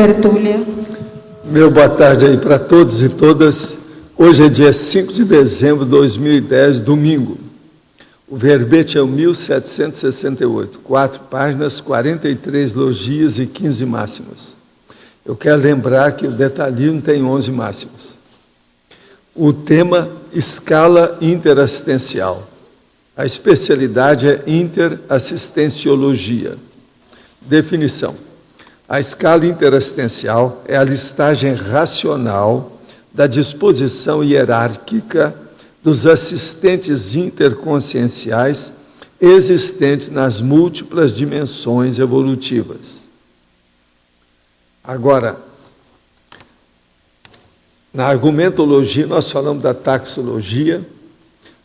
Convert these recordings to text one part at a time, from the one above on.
tertúlia. Meu boa tarde aí para todos e todas. Hoje é dia 5 de dezembro de 2010, domingo. O verbete é o 1768, 4 páginas, 43 logias e 15 máximas. Eu quero lembrar que o detalhismo tem 11 máximas. O tema, escala interassistencial. A especialidade é interassistenciologia. Definição. A escala interassistencial é a listagem racional da disposição hierárquica dos assistentes interconscienciais existentes nas múltiplas dimensões evolutivas. Agora, na argumentologia, nós falamos da taxologia,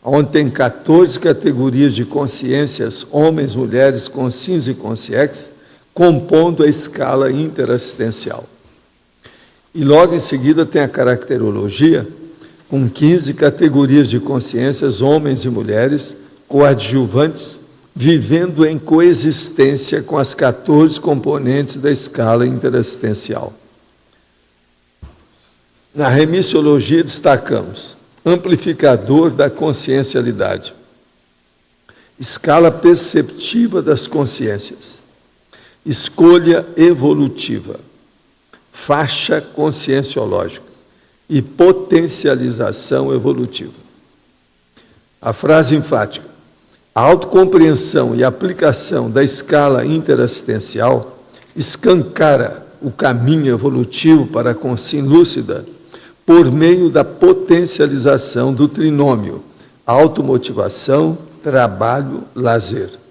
onde tem 14 categorias de consciências, homens, mulheres, conscientes e consciex, compondo a escala interassistencial. E logo em seguida tem a caracterologia, com 15 categorias de consciências, homens e mulheres, coadjuvantes, vivendo em coexistência com as 14 componentes da escala interassistencial. Na remissiologia destacamos amplificador da consciencialidade, escala perceptiva das consciências, escolha evolutiva, faixa conscienciológica e potencialização evolutiva. A frase enfática: a autocompreensão e aplicação da escala interassistencial escancara o caminho evolutivo para a consciência lúcida por meio da potencialização do trinômio automotivação, trabalho, lazer.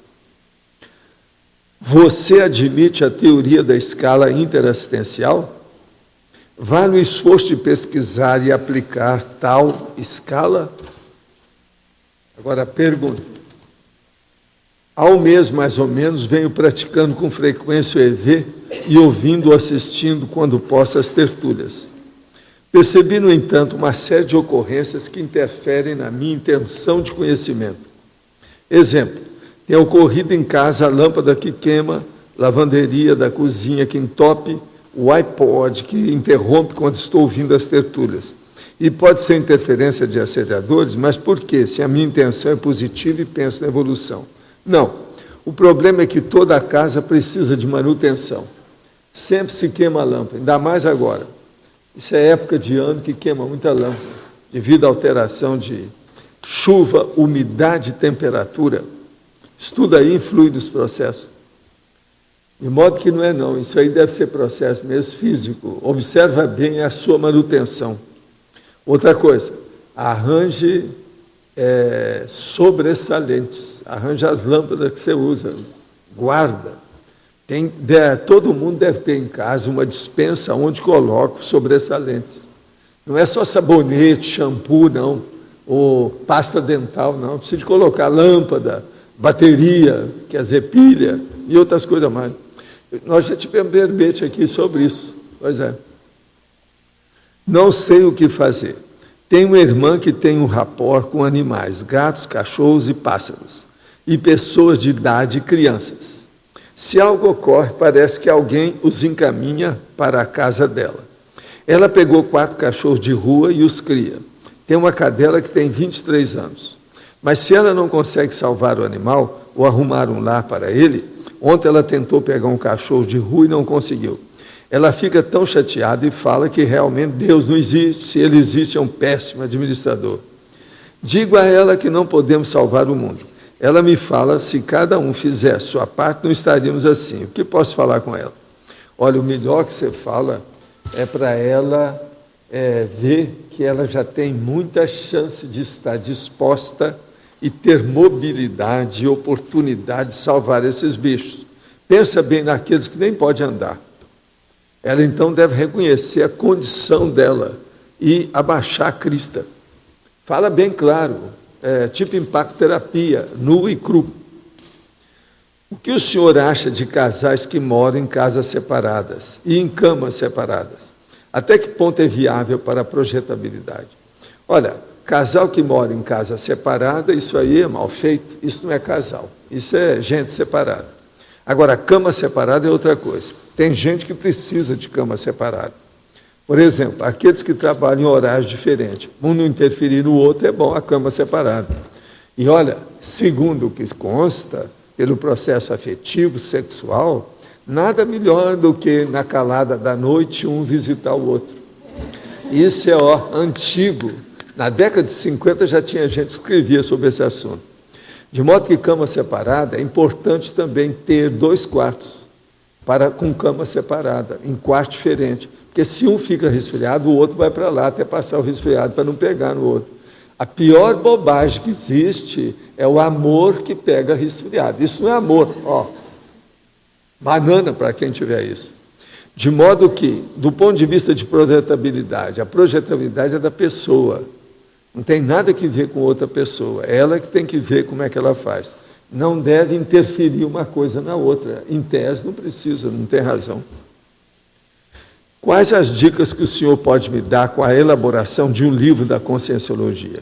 Você admite a teoria da escala interassistencial? Vá no esforço de pesquisar e aplicar tal escala? Agora, pergunta. Há um mês, mais ou menos, venho praticando com frequência o EV e ouvindo ou assistindo, quando posso, as tertúlias. Percebi, no entanto, uma série de ocorrências que interferem na minha intenção de conhecimento. Exemplo, tem ocorrido em casa a lâmpada que queima, lavanderia da cozinha que entope, o iPod que interrompe quando estou ouvindo as tertúlias. E pode ser interferência de assediadores, mas por quê? Se a minha intenção é positiva e penso na evolução. Não, o problema é que toda a casa precisa de manutenção. Sempre se queima a lâmpada, ainda mais agora. Isso é época de ano que queima muita lâmpada, devido à alteração de chuva, umidade e temperatura. Isso tudo aí influi nos processos. De modo que não é não, isso aí deve ser processo mesmo físico. Observa bem a sua manutenção. Outra coisa, arranje sobressalentes, arranje as lâmpadas que você usa, guarda. Todo mundo deve ter em casa uma despensa onde coloca os sobressalentes. Não é só sabonete, shampoo, não, ou pasta dental, não. Precisa de colocar lâmpada, bateria, quer dizer, pilha e outras coisas mais. Nós já tivemos verbete aqui sobre isso. Pois é. Não sei o que fazer. Tenho uma irmã que tem um rapport com animais, gatos, cachorros e pássaros, e pessoas de idade e crianças. Se algo ocorre, parece que alguém os encaminha para a casa dela. Ela pegou 4 cachorros de rua e os cria. Tem uma cadela que tem 23 anos. Mas se ela não consegue salvar o animal ou arrumar um lar para ele, ontem ela tentou pegar um cachorro de rua e não conseguiu. Ela fica tão chateada e fala que realmente Deus não existe, se ele existe é um péssimo administrador. Digo a ela que não podemos salvar o mundo. Ela me fala, se cada um fizer sua parte, não estaríamos assim. O que posso falar com ela? Olha, o melhor que você fala é para ela ver que ela já tem muita chance de estar disposta e ter mobilidade e oportunidade de salvar esses bichos. Pensa bem naqueles que nem podem andar. Ela então deve reconhecer a condição dela e abaixar a crista. Fala bem claro, tipo impacto terapia, nu e cru. O que o senhor acha de casais que moram em casas separadas e em camas separadas? Até que ponto é viável para a projetabilidade? Olha, casal que mora em casa separada, isso aí é mal feito, isso não é casal, isso é gente separada. Agora, cama separada é outra coisa. Tem gente que precisa de cama separada. Por exemplo, aqueles que trabalham em horários diferentes, um não interferir no outro, é bom a cama separada. E olha, segundo o que consta, pelo processo afetivo, sexual, nada melhor do que na calada da noite um visitar o outro. Isso é antigo. Na década de 50 já tinha gente que escrevia sobre esse assunto. De modo que cama separada, é importante também ter 2 quartos com cama separada, em quarto diferente. Porque se um fica resfriado, o outro vai para lá até passar o resfriado para não pegar no outro. A pior bobagem que existe é o amor que pega resfriado. Isso não é amor, banana para quem tiver isso. De modo que, do ponto de vista de projetabilidade, a projetabilidade é da pessoa. Não tem nada que ver com outra pessoa. É ela que tem que ver como é que ela faz. Não deve interferir uma coisa na outra. Em tese, não precisa, não tem razão. Quais as dicas que o senhor pode me dar com a elaboração de um livro da Conscienciologia?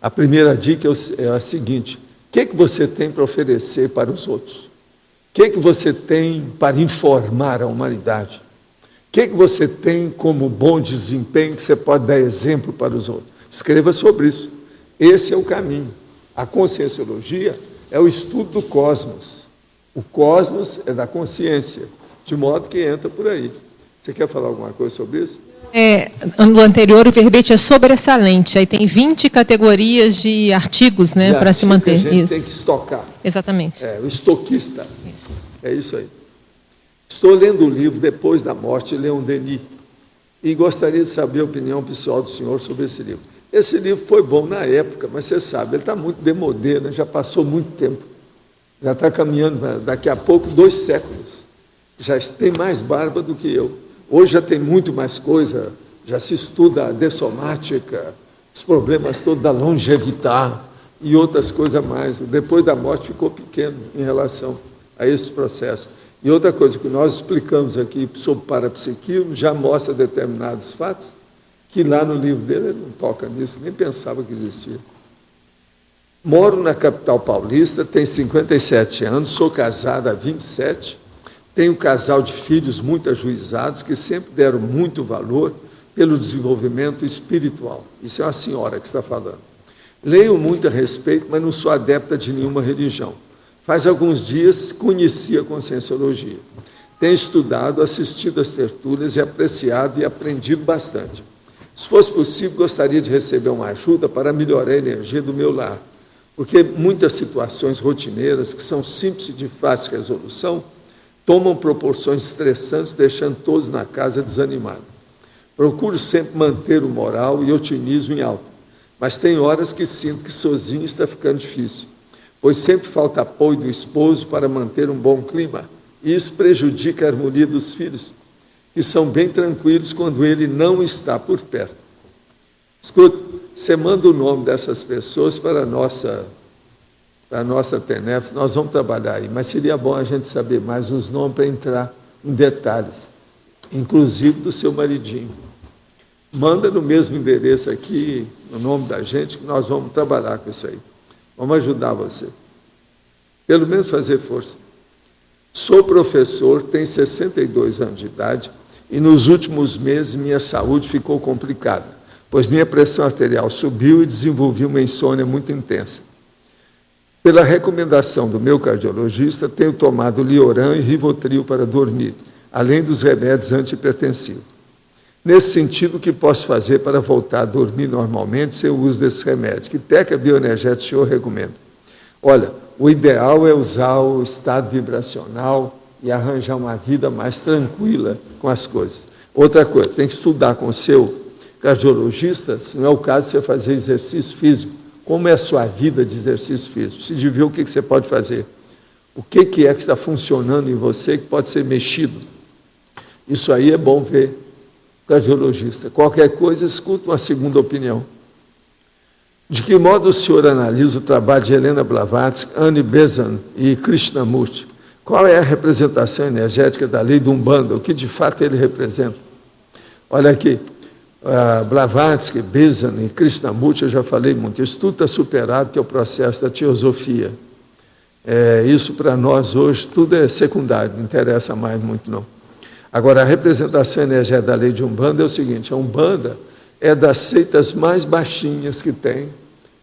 A primeira dica é a seguinte: o que você tem para oferecer para os outros? O que você tem para informar a humanidade? O que você tem como bom desempenho que você pode dar exemplo para os outros? Escreva sobre isso. Esse é o caminho. A Conscienciologia é o estudo do cosmos. O cosmos é da consciência, de modo que entra por aí. Você quer falar alguma coisa sobre isso? No anterior, o verbete é sobressalente. Aí tem 20 categorias de artigos, né, para se manter. A gente isso. Tem que estocar. Exatamente. O estoquista. Isso. É isso aí. Estou lendo o livro Depois da Morte, de Leon Denis, e gostaria de saber a opinião pessoal do senhor sobre esse livro. Esse livro foi bom na época, mas você sabe, ele está muito demodê, né? Já passou muito tempo. Já está caminhando, daqui a pouco, 2 séculos. Já tem mais barba do que eu. Hoje já tem muito mais coisa, já se estuda a dessomática, os problemas todos da longevidade e outras coisas mais. Depois da morte ficou pequeno em relação a esse processo. E outra coisa que nós explicamos aqui sobre parapsiquismo, já mostra determinados fatos, que lá no livro dele ele não toca nisso, nem pensava que existia. Moro na capital paulista, tenho 57 anos, sou casado há 27, tenho um casal de filhos muito ajuizados que sempre deram muito valor pelo desenvolvimento espiritual. Isso é uma senhora que está falando. Leio muito a respeito, mas não sou adepta de nenhuma religião. Faz alguns dias conheci a Conscienciologia. Tenho estudado, assistido às tertúlias e apreciado e aprendido bastante. Se fosse possível, gostaria de receber uma ajuda para melhorar a energia do meu lar, porque muitas situações rotineiras, que são simples e de fácil resolução, tomam proporções estressantes, deixando todos na casa desanimados. Procuro sempre manter o moral e otimismo em alta, mas tem horas que sinto que sozinho está ficando difícil, pois sempre falta apoio do esposo para manter um bom clima, e isso prejudica a harmonia dos filhos, que são bem tranquilos quando ele não está por perto. Escuta, você manda o nome dessas pessoas para a nossa TENEF, nós vamos trabalhar aí, mas seria bom a gente saber mais os nomes para entrar em detalhes, inclusive do seu maridinho. Manda no mesmo endereço aqui, o nome da gente, que nós vamos trabalhar com isso aí. Vamos ajudar você. Pelo menos fazer força. Sou professor, tenho 62 anos de idade, e nos últimos meses minha saúde ficou complicada, pois minha pressão arterial subiu e desenvolvi uma insônia muito intensa. Pela recomendação do meu cardiologista, tenho tomado Lioran e Rivotril para dormir, além dos remédios antihipertensivos. Nesse sentido, o que posso fazer para voltar a dormir normalmente sem o uso desses remédios? Que técnica bioenergética o senhor recomenda? Olha, o ideal é usar o estado vibracional e arranjar uma vida mais tranquila com as coisas. Outra coisa, tem que estudar com o seu cardiologista, se não é o caso, você fazer exercício físico. Como é a sua vida de exercício físico? Se de ver o que você pode fazer. O que é que está funcionando em você que pode ser mexido. Isso aí é bom ver o cardiologista. Qualquer coisa, escuta uma segunda opinião. De que modo o senhor analisa o trabalho de Helena Blavatsky, Annie Besant e Krishnamurti? Qual é a representação energética da lei do Umbanda? O que de fato ele representa? Olha aqui, Blavatsky, Besant e Krishnamurti, eu já falei muito. Isso tudo está superado, que é o processo da teosofia. Isso para nós hoje tudo é secundário, não interessa mais muito não. Agora, a representação energética da lei de Umbanda é o seguinte: a Umbanda é das seitas mais baixinhas que tem,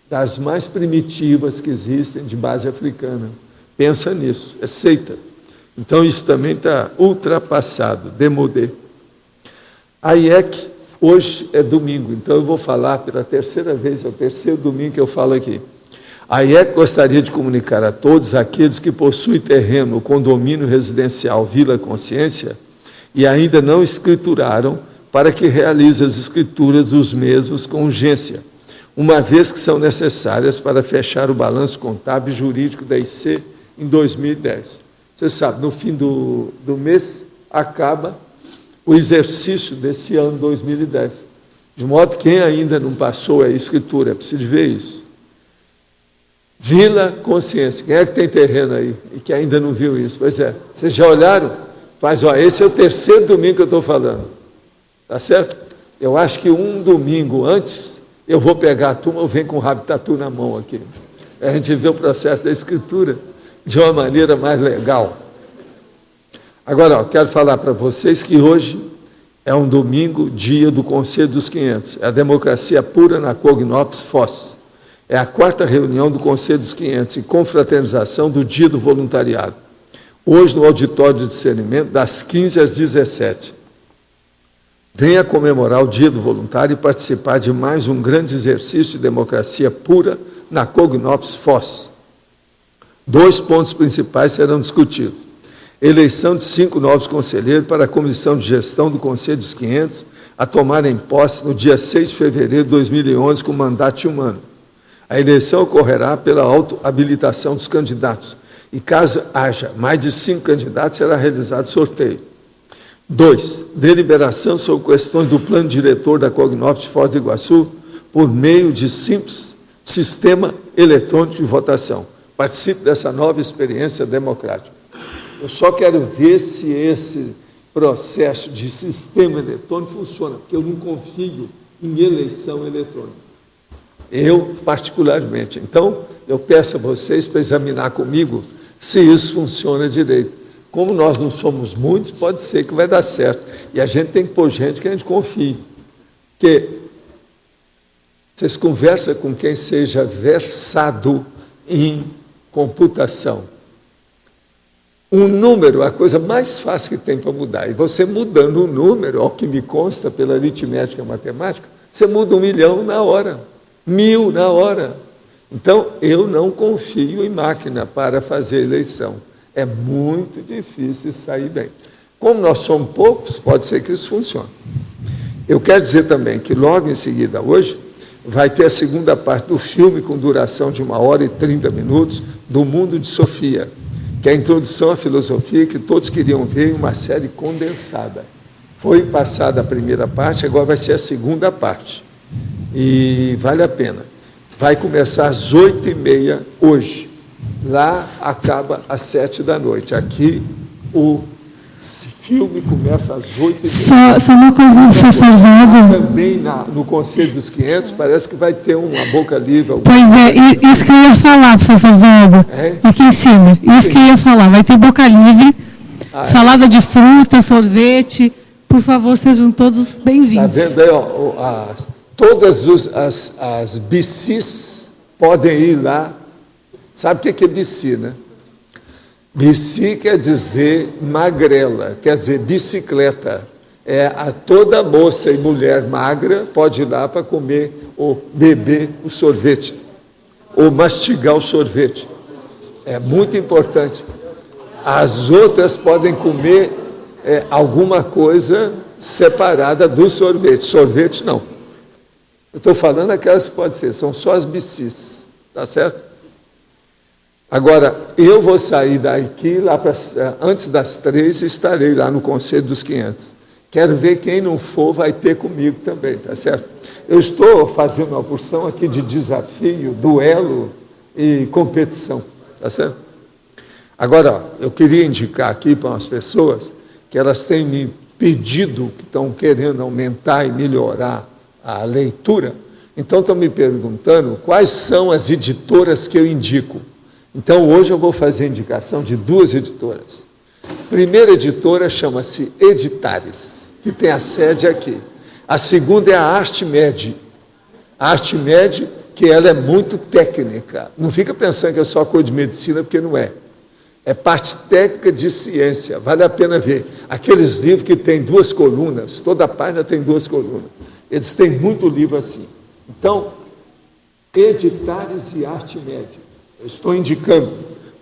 das mais primitivas que existem, de base africana. Pensa nisso, é seita. Então, isso também está ultrapassado, demodé. A IEC, hoje é domingo, então eu vou falar pela terceira vez, é o terceiro domingo que eu falo aqui. A IEC gostaria de comunicar a todos aqueles que possuem terreno no condomínio residencial Vila Consciência e ainda não escrituraram, para que realize as escrituras dos mesmos com urgência, uma vez que são necessárias para fechar o balanço contábil e jurídico da IC em 2010. Você sabe, no fim do mês acaba o exercício desse ano 2010. De modo que quem ainda não passou a escritura, precisa ver isso. Vila Consciência. Quem é que tem terreno aí e que ainda não viu isso? Pois é, vocês já olharam? Mas, esse é o terceiro domingo que eu estou falando. Tá certo? Eu acho que um domingo antes, eu vou pegar a turma, eu venho com o rabo tatu na mão aqui. A gente vê o processo da escritura de uma maneira mais legal. Agora, quero falar para vocês que hoje é um domingo, dia do Conselho dos 500. É a democracia pura na Cognópolis Foz. É a 4ª reunião do Conselho dos 500 e confraternização do Dia do Voluntariado. Hoje, no Auditório de Discernimento, das 15 às 17. Venha comemorar o Dia do Voluntário e participar de mais um grande exercício de democracia pura na Cognópolis Foz. 2 pontos principais serão discutidos: eleição de 5 novos conselheiros para a Comissão de Gestão do Conselho dos 500, a tomarem posse no dia 6 de fevereiro de 2011, com mandato de 1 ano. A eleição ocorrerá pela autohabilitação dos candidatos, e caso haja mais de 5 candidatos, será realizado sorteio. 2. Deliberação sobre questões do plano diretor da Cognópolis de Foz do Iguaçu por meio de simples sistema eletrônico de votação. Participe dessa nova experiência democrática. Eu só quero ver se esse processo de sistema eletrônico funciona, porque eu não confio em eleição eletrônica. Eu, particularmente. Então, eu peço a vocês para examinar comigo se isso funciona direito. Como nós não somos muitos, pode ser que vai dar certo. E a gente tem que pôr gente que a gente confie. Porque vocês conversam com quem seja versado em computação. Um número é a coisa mais fácil que tem para mudar. E você mudando um número, ao que me consta pela aritmética matemática, você muda 1 milhão na hora, 1000 na hora. Então, eu não confio em máquina para fazer eleição. É muito difícil sair bem. Como nós somos poucos, pode ser que isso funcione. Eu quero dizer também que logo em seguida, hoje, vai ter a segunda parte do filme com duração de 1 hora e 30 minutos, do Mundo de Sofia, que é a introdução à filosofia que todos queriam ver em uma série condensada. Foi passada a primeira parte, agora vai ser a segunda parte. E vale a pena. Vai começar às 8h30 hoje. Lá acaba às 7 da noite. Aqui o filme começa às 8h30. Só uma coisa, professor Valdo. Também no Conselho dos 500 parece que vai ter uma boca livre. Pois é, isso que eu ia falar, professor Valdo. Aqui em cima. Isso que eu ia falar. Vai ter boca livre, salada de fruta, sorvete. Por favor, sejam todos bem-vindos. Está vendo aí, todas as BCs podem ir lá. Sabe o que é BC, né? BC quer dizer magrela, quer dizer bicicleta. Toda moça e mulher magra pode ir lá para comer ou beber o sorvete, ou mastigar o sorvete. É muito importante. As outras podem comer alguma coisa separada do sorvete. Sorvete, não. Eu estou falando aquelas que pode ser, são só as BCs, tá certo? Agora, eu vou sair daqui, antes das 3, estarei lá no Conselho dos 500. Quero ver quem não for, vai ter comigo também, tá certo? Eu estou fazendo uma porção aqui de desafio, duelo e competição, tá certo? Agora, eu queria indicar aqui para umas pessoas que elas têm me pedido, que estão querendo aumentar e melhorar a leitura, então estão me perguntando quais são as editoras que eu indico. Então, hoje eu vou fazer a indicação de 2 editoras. A primeira editora chama-se Editares, que tem a sede aqui. A segunda é a ArtMed. A ArtMed, que ela é muito técnica. Não fica pensando que é só coisa de medicina, porque não é. É parte técnica de ciência, vale a pena ver. Aqueles livros que tem 2 colunas, toda página tem 2 colunas. Eles têm muito livro assim. Então, Editares e ArtMed. Eu estou indicando,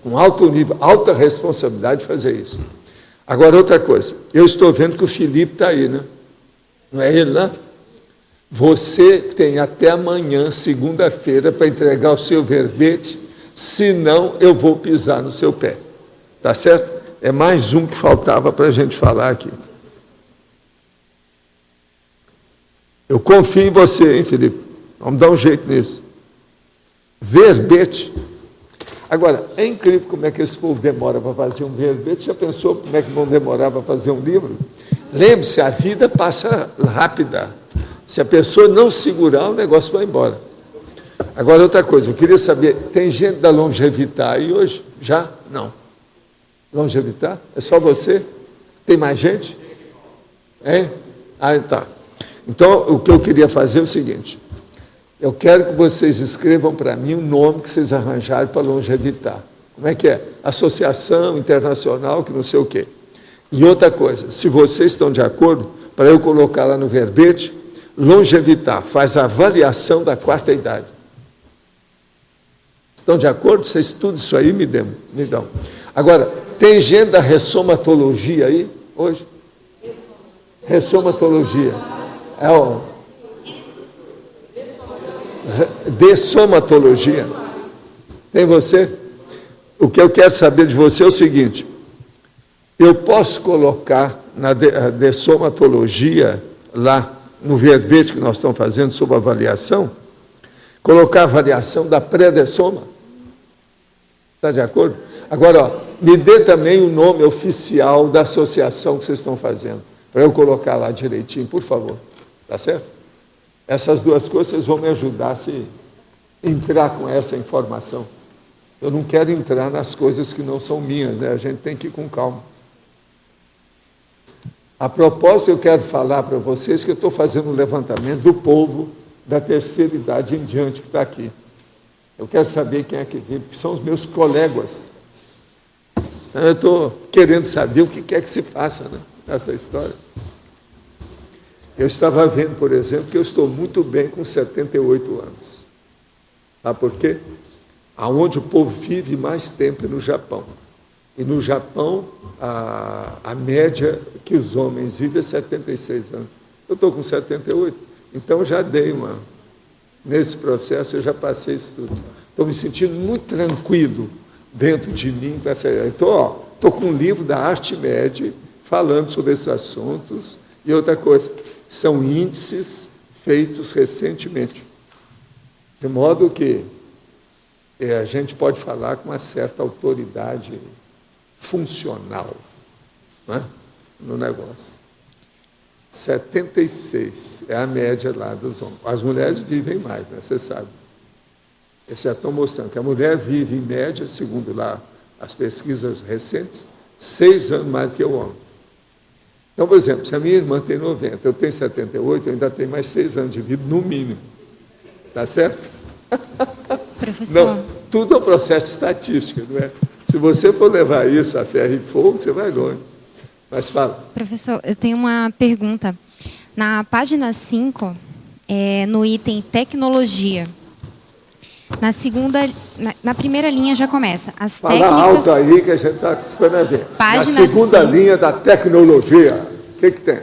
com alto nível, alta responsabilidade, fazer isso. Agora, outra coisa. Eu estou vendo que o Felipe está aí, né? Não é ele, né? Você tem até amanhã, segunda-feira, para entregar o seu verbete, senão eu vou pisar no seu pé. Tá certo? É mais um que faltava para a gente falar aqui. Eu confio em você, hein, Felipe? Vamos dar um jeito nisso. Verbete. Agora, é incrível como é que esse povo demora para fazer um verbete. Já pensou como é que vão demorar para fazer um livro? Lembre-se, a vida passa rápida. Se a pessoa não segurar, o negócio vai embora. Agora, outra coisa, eu queria saber, tem gente da Longevitar aí hoje? Já? Não. Longevitar? É só você? Tem mais gente? Hein? Ah, tá. Então, o que eu queria fazer é o seguinte, eu quero que vocês escrevam para mim o nome que vocês arranjarem para Longevitar. Como é que é? Associação Internacional, que não sei o quê. E outra coisa, se vocês estão de acordo, para eu colocar lá no verbete, Longevitar faz a avaliação da 4ª idade. Estão de acordo? Vocês estudam isso aí, me dão. Agora, tem gente da ressomatologia aí, hoje? Ressomatologia. É o... Dessomatologia. Tem você? O que eu quero saber de você é o seguinte, eu posso colocar na dessomatologia, lá no verbete que nós estamos fazendo sobre avaliação, colocar a avaliação da pré-dessoma? Está de acordo? Agora, ó, me dê também o nome oficial da associação que vocês estão fazendo, para eu colocar lá direitinho, por favor. Está certo? Essas 2 coisas vocês vão me ajudar a se entrar com essa informação. Eu não quero entrar nas coisas que não são minhas, né? A gente tem que ir com calma. A propósito, eu quero falar para vocês que eu estou fazendo um levantamento do povo da 3ª idade em diante que está aqui. Eu quero saber quem é que vive, porque são os meus colegas. Então, eu estou querendo saber o que quer que se faça, né, nessa história. Eu estava vendo, por exemplo, que eu estou muito bem com 78 anos. Sabe por quê? Aonde o povo vive mais tempo é no Japão. E no Japão, a média que os homens vivem é 76 anos. Eu estou com 78, então já dei uma... Nesse processo eu já passei isso tudo. Estou me sentindo muito tranquilo dentro de mim. Estou com um livro da ArtMed falando sobre esses assuntos. E outra coisa, são índices feitos recentemente. De modo que a gente pode falar com uma certa autoridade funcional, né, no negócio. 76 é a média lá dos homens. As mulheres vivem mais, né, você sabe. Eles já estão mostrando que a mulher vive, em média, segundo lá as pesquisas recentes, 6 anos mais do que o homem. Então, por exemplo, se a minha irmã tem 90, eu tenho 78, eu ainda tenho mais 6 anos de vida, no mínimo. Está certo? Professor. Não, tudo é um processo estatístico, não é? Se você for levar isso a ferro e fogo, você vai longe. Mas fala. Professor, eu tenho uma pergunta. Na página 5, no item tecnologia, na primeira linha já começa. As Fala técnicas... alto aí que a gente está custando a ver. Página Na segunda 5. linha da tecnologia, o que tem?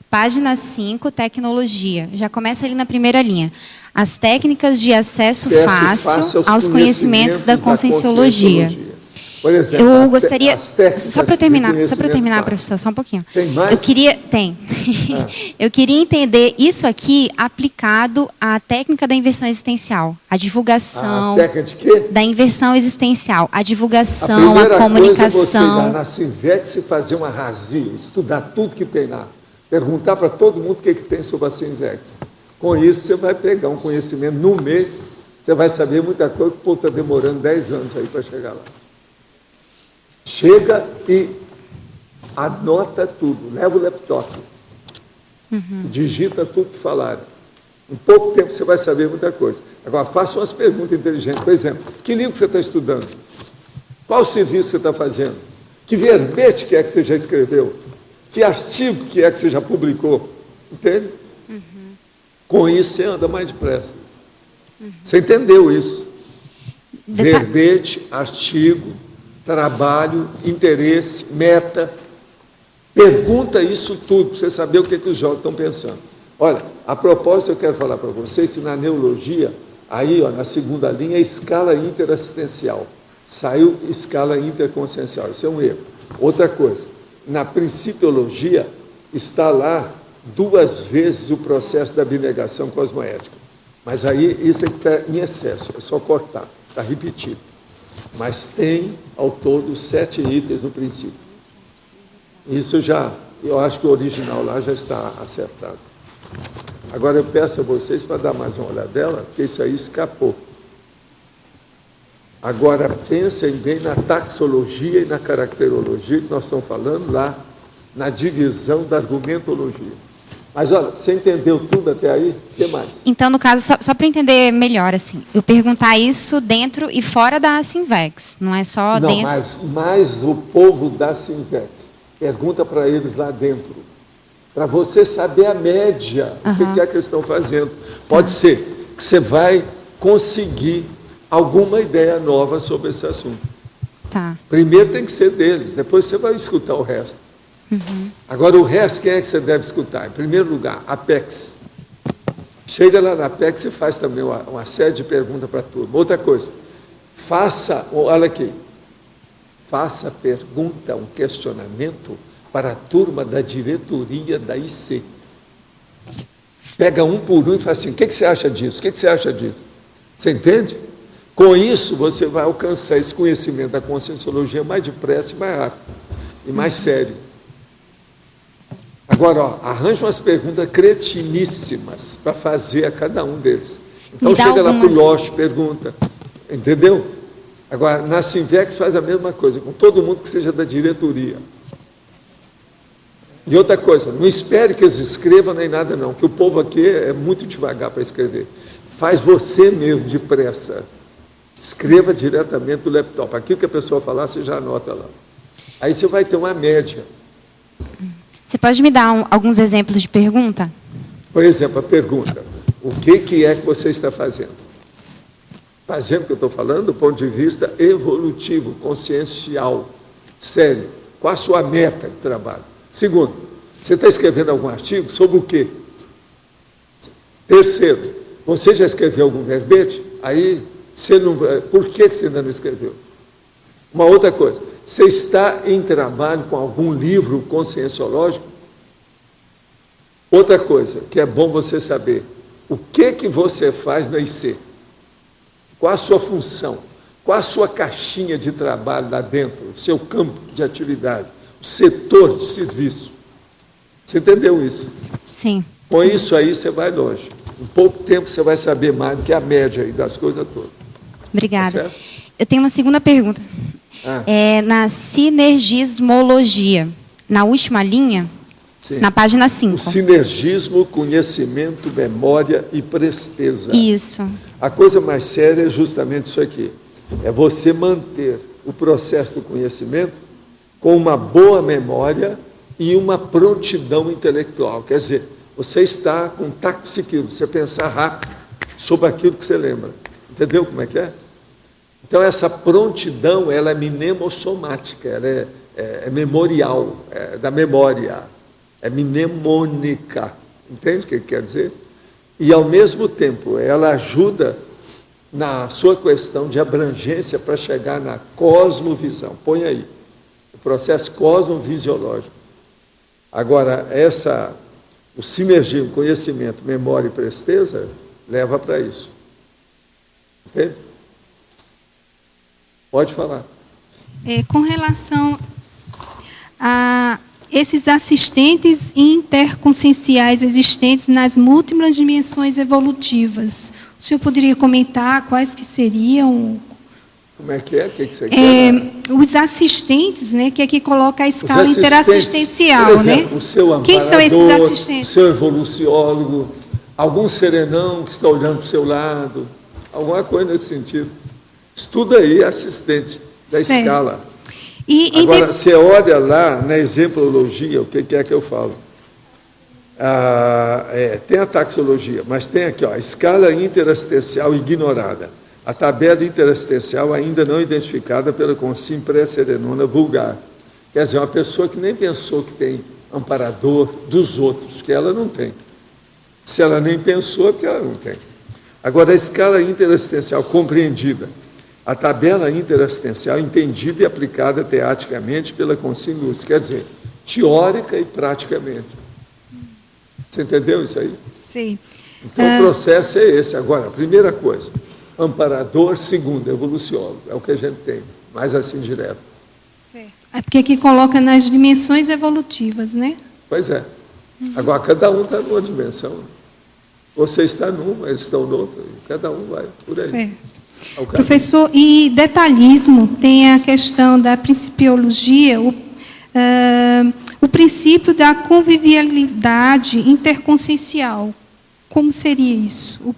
Página 5, tecnologia. Já começa ali na primeira linha. As técnicas de acesso fácil aos conhecimentos da Conscienciologia. Por exemplo, eu gostaria, só para terminar, professor, só um pouquinho. Tem mais? Eu queria entender isso aqui aplicado à técnica da inversão existencial, a divulgação a técnica de quê? Da inversão existencial, a divulgação, a comunicação. Coisa é você ir na Sinvex e fazer uma razia, estudar tudo que tem lá, perguntar para todo mundo o que tem sobre a Sinvex. Com isso, você vai pegar um conhecimento no mês, Você vai saber muita coisa, que o povo está demorando 10 anos aí para chegar lá. Chega e anota tudo, leva o laptop, digita tudo que falaram. Em pouco tempo você vai saber muita coisa. Agora, faça umas perguntas inteligentes. Por exemplo, que livro você está estudando? Qual serviço você está fazendo? Que verbete que é que você já escreveu? Que artigo que é que você já publicou? Entende? Com isso, você anda mais depressa. Você entendeu isso? Verbete, artigo, trabalho, interesse, meta. Pergunta isso tudo, para você saber o que os jovens estão pensando. Olha, a propósito, eu quero falar para você que na neurologia, aí, ó, na segunda linha, é escala interassistencial. Saiu escala interconsciencial. Isso é um erro. Outra coisa, na principiologia, está lá 2 vezes o processo da abnegação cosmoética. Mas aí, isso está em excesso, é só cortar, está repetido. Mas tem, ao todo, 7 itens no princípio. Isso já, eu acho que o original lá já está acertado. Agora eu peço a vocês para dar mais uma olhadela, porque isso aí escapou. Agora pensem bem na taxologia e na caracterologia que nós estamos falando lá, na divisão da argumentologia. Mas olha, você entendeu tudo até aí? O que mais? Então, no caso, só para entender melhor, assim, eu perguntar isso dentro e fora da Sinvex, não é só dentro... Não, mas o povo da Sinvex, pergunta para eles lá dentro, para você saber a média, o que é que eles estão fazendo. Pode ser que você vai conseguir alguma ideia nova sobre esse assunto. Tá. Primeiro tem que ser deles, depois você vai escutar o resto. Agora, o resto, quem é que você deve escutar? Em primeiro lugar, Apex. Chega lá na Apex e faz também uma série de perguntas para a turma. Outra coisa, olha aqui, faça pergunta, um questionamento para a turma da diretoria da IC. Pega um por um e fala assim, o que você acha disso? O que você acha disso? Você entende? Com isso, você vai alcançar esse conhecimento da conscienciologia mais depressa e mais rápido, e mais sério. Agora, ó, arranja umas perguntas cretiníssimas para fazer a cada um deles. Então, chega lá para o Loche, pergunta, entendeu? Agora, na Sinvex faz a mesma coisa, com todo mundo que seja da diretoria. E outra coisa, não espere que eles escrevam nem nada não, que o povo aqui é muito devagar para escrever. Faz você mesmo depressa. Escreva diretamente do laptop. Aquilo que a pessoa falar, você já anota lá. Aí você vai ter uma média. Você pode me dar alguns exemplos de pergunta? Por exemplo, a pergunta, o que é que você está fazendo? Fazendo o que eu estou falando do ponto de vista evolutivo, consciencial, sério. Qual a sua meta de trabalho? Segundo, você está escrevendo algum artigo sobre o quê? Terceiro, você já escreveu algum verbete? Aí, você não, por que você ainda não escreveu? Uma outra coisa, você está em trabalho com algum livro conscienciológico? Outra coisa que é bom você saber, o que você faz na IC? Qual a sua função? Qual a sua caixinha de trabalho lá dentro? O seu campo de atividade? O setor de serviço? Você entendeu isso? Sim. Com isso aí você vai longe. Em pouco tempo você vai saber mais do que a média aí das coisas todas. Obrigada. Tá, eu tenho uma segunda pergunta. Na sinergismologia, na última linha, sim, na página 5. O sinergismo, conhecimento, memória e presteza. Isso. A coisa mais séria é justamente isso aqui. É você manter o processo do conhecimento com uma boa memória e uma prontidão intelectual. Quer dizer, você está com tato psíquico, você pensar rápido sobre aquilo que você lembra. Entendeu como é que é? Então, essa prontidão, ela é mnemossomática, ela é memorial, é da memória, é mnemônica. Entende o que quer dizer? E, ao mesmo tempo, ela ajuda na sua questão de abrangência para chegar na cosmovisão. Põe aí, o processo cosmovisiológico. Agora, o sinergismo, conhecimento, memória e presteza, leva para isso. Entende? Pode falar. Com relação a esses assistentes interconscienciais existentes nas múltiplas dimensões evolutivas, O senhor poderia comentar quais que seriam... Como é que é? O que você quer? Os assistentes, né, que aqui coloca a escala interassistencial. Por exemplo, né? O seu amparador, quem são esses assistentes? O seu evoluciólogo, algum serenão que está olhando para o seu lado, alguma coisa nesse sentido. Estuda aí, assistente da escala. Agora, você olha lá na exemplologia, o que é que eu falo? Tem a taxologia, mas tem aqui, ó, a escala interassistencial ignorada. A tabela interassistencial ainda não identificada pela consim pré-serenona vulgar. Quer dizer, uma pessoa que nem pensou que tem amparador dos outros, que ela não tem. Se ela nem pensou, é porque ela não tem. Agora, a escala interassistencial compreendida, a tabela interassistencial entendida e aplicada teaticamente pela consim lúcida, quer dizer, teórica e praticamente. Você entendeu isso aí? Sim. Então, o processo é esse. Agora, a primeira coisa, amparador, segundo, evoluciólogo, é o que a gente tem, mais assim direto. Certo. É porque aqui coloca nas dimensões evolutivas, né? Pois é. Agora, cada um está numa dimensão. Você está numa, eles estão noutra, cada um vai por aí. Certo. Professor, e detalhismo, tem a questão da principiologia, o princípio da convivialidade interconsciencial. Como seria isso?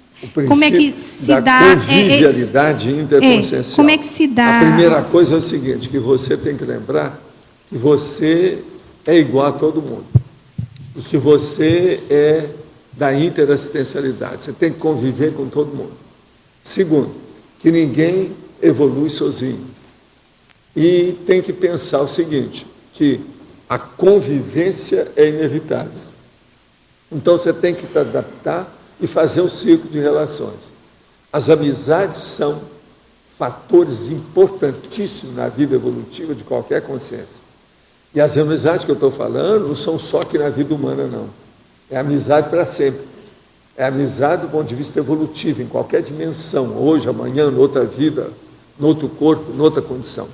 Como é que se dá convivialidade interconsciencial? Como é que se dá? A primeira coisa é o seguinte, que você tem que lembrar que você é igual a todo mundo. E que você é da interassistencialidade. Você tem que conviver com todo mundo. Segundo, que ninguém evolui sozinho. E tem que pensar o seguinte, que a convivência é inevitável. Então, você tem que se adaptar e fazer um ciclo de relações. As amizades são fatores importantíssimos na vida evolutiva de qualquer consciência. E as amizades que eu estou falando não são só aqui na vida humana, não. É amizade para sempre. É amizade do ponto de vista evolutivo, em qualquer dimensão, hoje, amanhã, noutra vida, noutro corpo, noutra condição.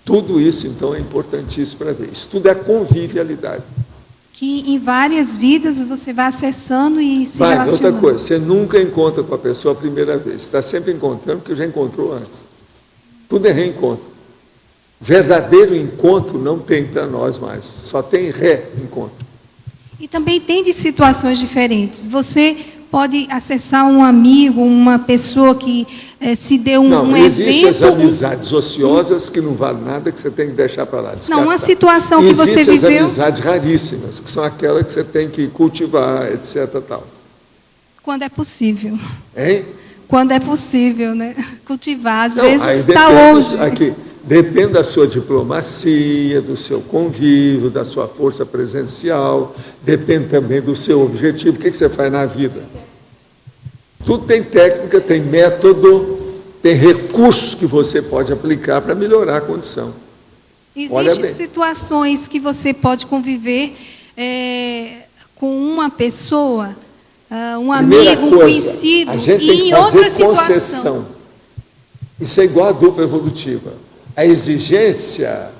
Tudo isso, então, é importantíssimo para ver. Isso tudo é convivialidade. Que em várias vidas você vai acessando e se relacionando. Outra coisa, você nunca encontra com a pessoa a primeira vez. Você está sempre encontrando porque já encontrou antes. Tudo é reencontro. Verdadeiro encontro não tem para nós mais. Só tem reencontro. E também tem de situações diferentes. Você pode acessar um amigo, uma pessoa que se deu um evento... Existem as amizades ociosas que não valem nada, que você tem que deixar para lá, descartar. Não, uma situação que você viveu... Existem as amizades raríssimas, que são aquelas que você tem que cultivar, etc. Tal. Quando é possível. Hein? Quando é possível, né? Cultivar, às não, vezes está longe. Aqui, depende da sua diplomacia, do seu convívio, da sua força presencial, depende também do seu objetivo. O que você faz na vida? Tudo tem técnica, tem método, tem recursos que você pode aplicar para melhorar a condição. Existem situações que você pode conviver com uma pessoa, um amigo, um conhecido, e em outra situação. Isso é igual a dupla evolutiva. A exigência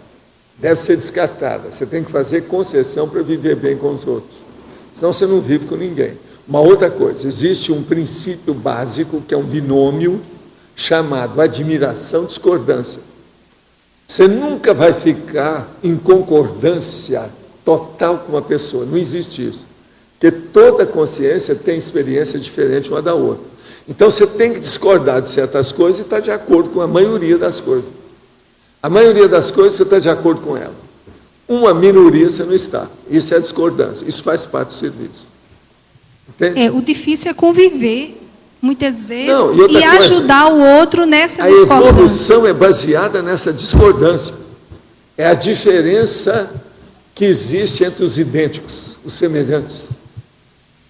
deve ser descartada. Você tem que fazer concessão para viver bem com os outros. Senão você não vive com ninguém. Uma outra coisa, existe um princípio básico, que é um binômio, chamado admiração-discordância. Você nunca vai ficar em concordância total com uma pessoa, não existe isso. Porque toda consciência tem experiência diferente uma da outra. Então você tem que discordar de certas coisas e estar de acordo com a maioria das coisas. A maioria das coisas você está de acordo com ela. Uma minoria você não está. Isso é discordância, isso faz parte do serviço. Entende? O difícil é conviver, muitas vezes, e ajudar o outro nessa discordância. A evolução é baseada nessa discordância. É a diferença que existe entre os idênticos, os semelhantes.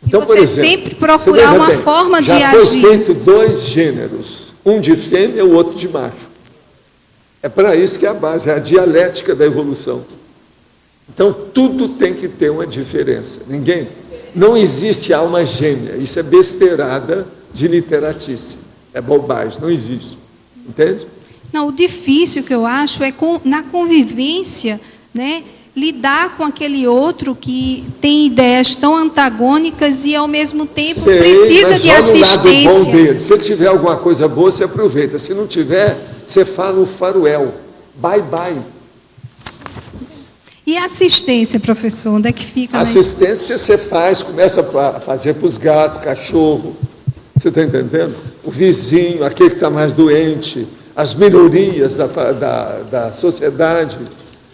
Então, você por exemplo, sempre procurar uma forma de agir. Já foi feito 2 gêneros, um de fêmea e o outro de macho. É para isso que é a base, é a dialética da evolução. Então, tudo tem que ter uma diferença. Não existe alma gêmea, isso é besteirada de literatice, é bobagem, não existe. Entende? Não, o difícil que eu acho é na convivência, né, lidar com aquele outro que tem ideias tão antagônicas e, ao mesmo tempo, precisa de assistência. O lado bom dele. Se ele tiver alguma coisa boa, você aproveita. Se não tiver, você fala o faroel. Bye, bye. E a assistência, professor? Onde é que fica? A assistência você faz, começa a fazer para os gatos, cachorro. Você está entendendo? O vizinho, aquele que está mais doente, as minorias da sociedade.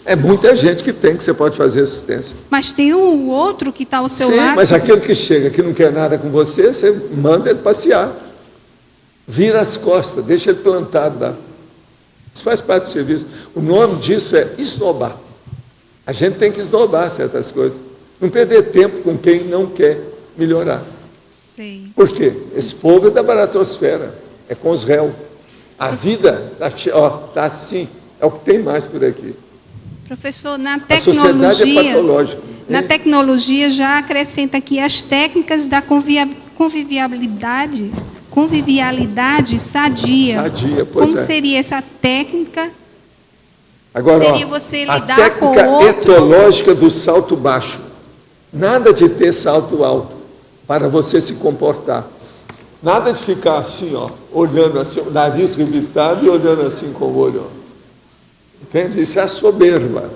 É muita gente que você pode fazer assistência. Mas tem o outro que está ao seu lado. Sim, mas aquele que chega, que não quer nada com você, você manda ele passear. Vira as costas, deixa ele plantado lá. Isso faz parte do serviço. O nome disso é esnobar. A gente tem que esnobar certas coisas. Não perder tempo com quem não quer melhorar. Sim. Por quê? Esse povo é da baratosfera, é com os réus. A vida está assim, é o que tem mais por aqui. Professor, na tecnologia, a sociedade é patológica. Na tecnologia já acrescenta aqui as técnicas da convivialidade sadia. Sadia, pois Como seria essa técnica? Agora, seria você lidar a com o técnica outro... etológica do salto baixo. Nada de ter salto alto para você se comportar. Nada de ficar assim, olhando assim, o nariz rebitado e olhando assim com o olho. Entende? Isso é a soberba.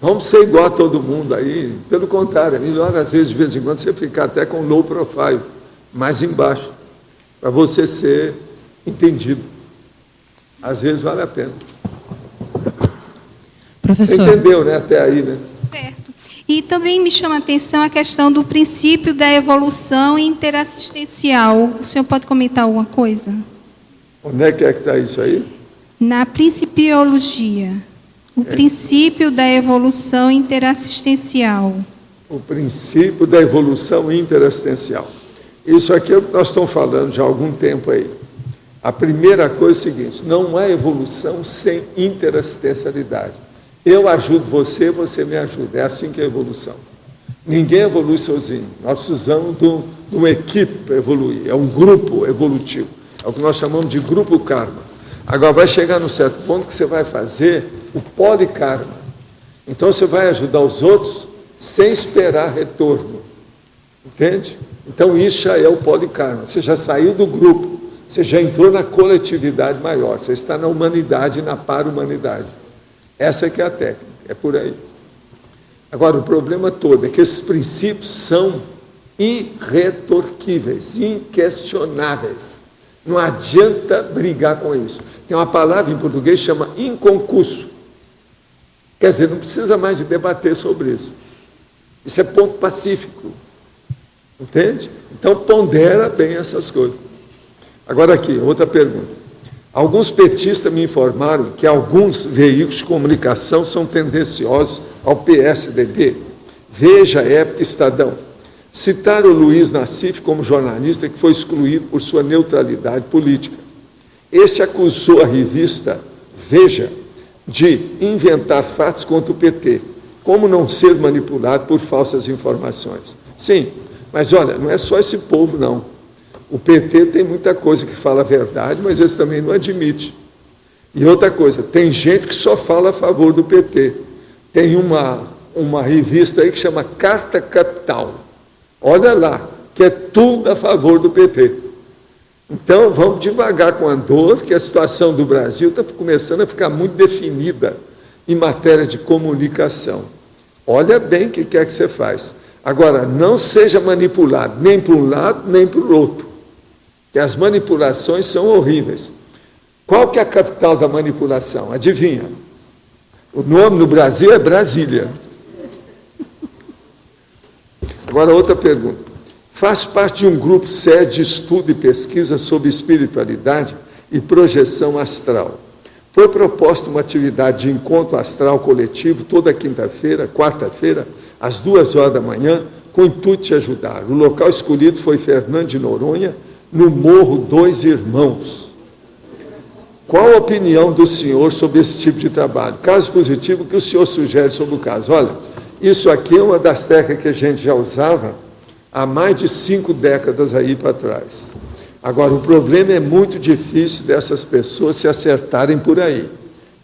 Vamos ser igual a todo mundo aí. Pelo contrário, é melhor, às vezes, de vez em quando, você ficar até com low profile, mais embaixo, para você ser entendido. Às vezes vale a pena. Professor. Você entendeu, né? Até aí, né? Certo. E também me chama a atenção a questão do princípio da evolução interassistencial. O senhor pode comentar alguma coisa? Onde é que está isso aí? Na principiologia, o princípio da evolução interassistencial. O princípio da evolução interassistencial. Isso aqui é o que nós estamos falando já há algum tempo aí. A primeira coisa é o seguinte: não há evolução sem interassistencialidade. Eu ajudo você, você me ajuda. É assim que é a evolução. Ninguém evolui sozinho. Nós precisamos de uma equipe para evoluir. É um grupo evolutivo. É o que nós chamamos de grupo karma. Agora, vai chegar num certo ponto que você vai fazer o polikarma. Então, você vai ajudar os outros sem esperar retorno. Entende? Então, isso já é o polikarma. Você já saiu do grupo, você já entrou na coletividade maior, você está na humanidade, na para-humanidade. Essa que é a técnica, é por aí. Agora, o problema todo é que esses princípios são irretorquíveis, inquestionáveis. Não adianta brigar com isso. Tem uma palavra em português que chama inconcurso. Quer dizer, não precisa mais de debater sobre isso. Isso é ponto pacífico. Entende? Então, pondera bem essas coisas. Agora aqui, outra pergunta. Alguns petistas me informaram que alguns veículos de comunicação são tendenciosos ao PSDB. Veja, Época, Estadão. Citaram o Luiz Nassif como jornalista que foi excluído por sua neutralidade política. Este acusou a revista Veja de inventar fatos contra o PT. Como não ser manipulado por falsas informações? Sim, mas olha, não é só esse povo, não. O PT tem muita coisa que fala a verdade, mas eles também não admitem. E outra coisa, tem gente que só fala a favor do PT. Tem uma revista aí que chama Carta Capital. Olha lá, que é tudo a favor do PT. Então, vamos devagar com a Andor, que a situação do Brasil está começando a ficar muito definida em matéria de comunicação. Olha bem o que quer que você faz. Agora, não seja manipulado, nem para um lado, nem para o outro. Que as manipulações são horríveis. Qual que é a capital da manipulação? Adivinha? O nome no Brasil é Brasília. Agora, outra pergunta. Faz parte de um grupo sério de estudo e pesquisa sobre espiritualidade e projeção astral. Foi proposta uma atividade de encontro astral coletivo toda quinta-feira, quarta-feira, às 2h da manhã, com o intuito de ajudar. O local escolhido foi Fernando de Noronha, no Morro Dois Irmãos. Qual a opinião do senhor sobre esse tipo de trabalho? Caso positivo, o que o senhor sugere sobre o caso? Olha, isso aqui é uma das técnicas que a gente já usava há mais de 5 décadas aí para trás. Agora, o problema é muito difícil dessas pessoas se acertarem por aí.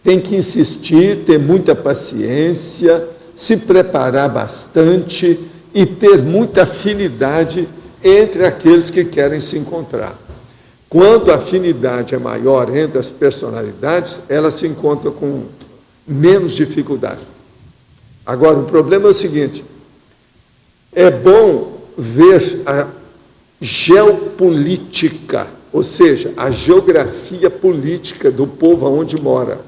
Tem que insistir, ter muita paciência, se preparar bastante e ter muita afinidade entre aqueles que querem se encontrar. Quando a afinidade é maior entre as personalidades, ela se encontra com menos dificuldade. Agora, o problema é o seguinte: é bom ver a geopolítica, ou seja, a geografia política do povo onde mora,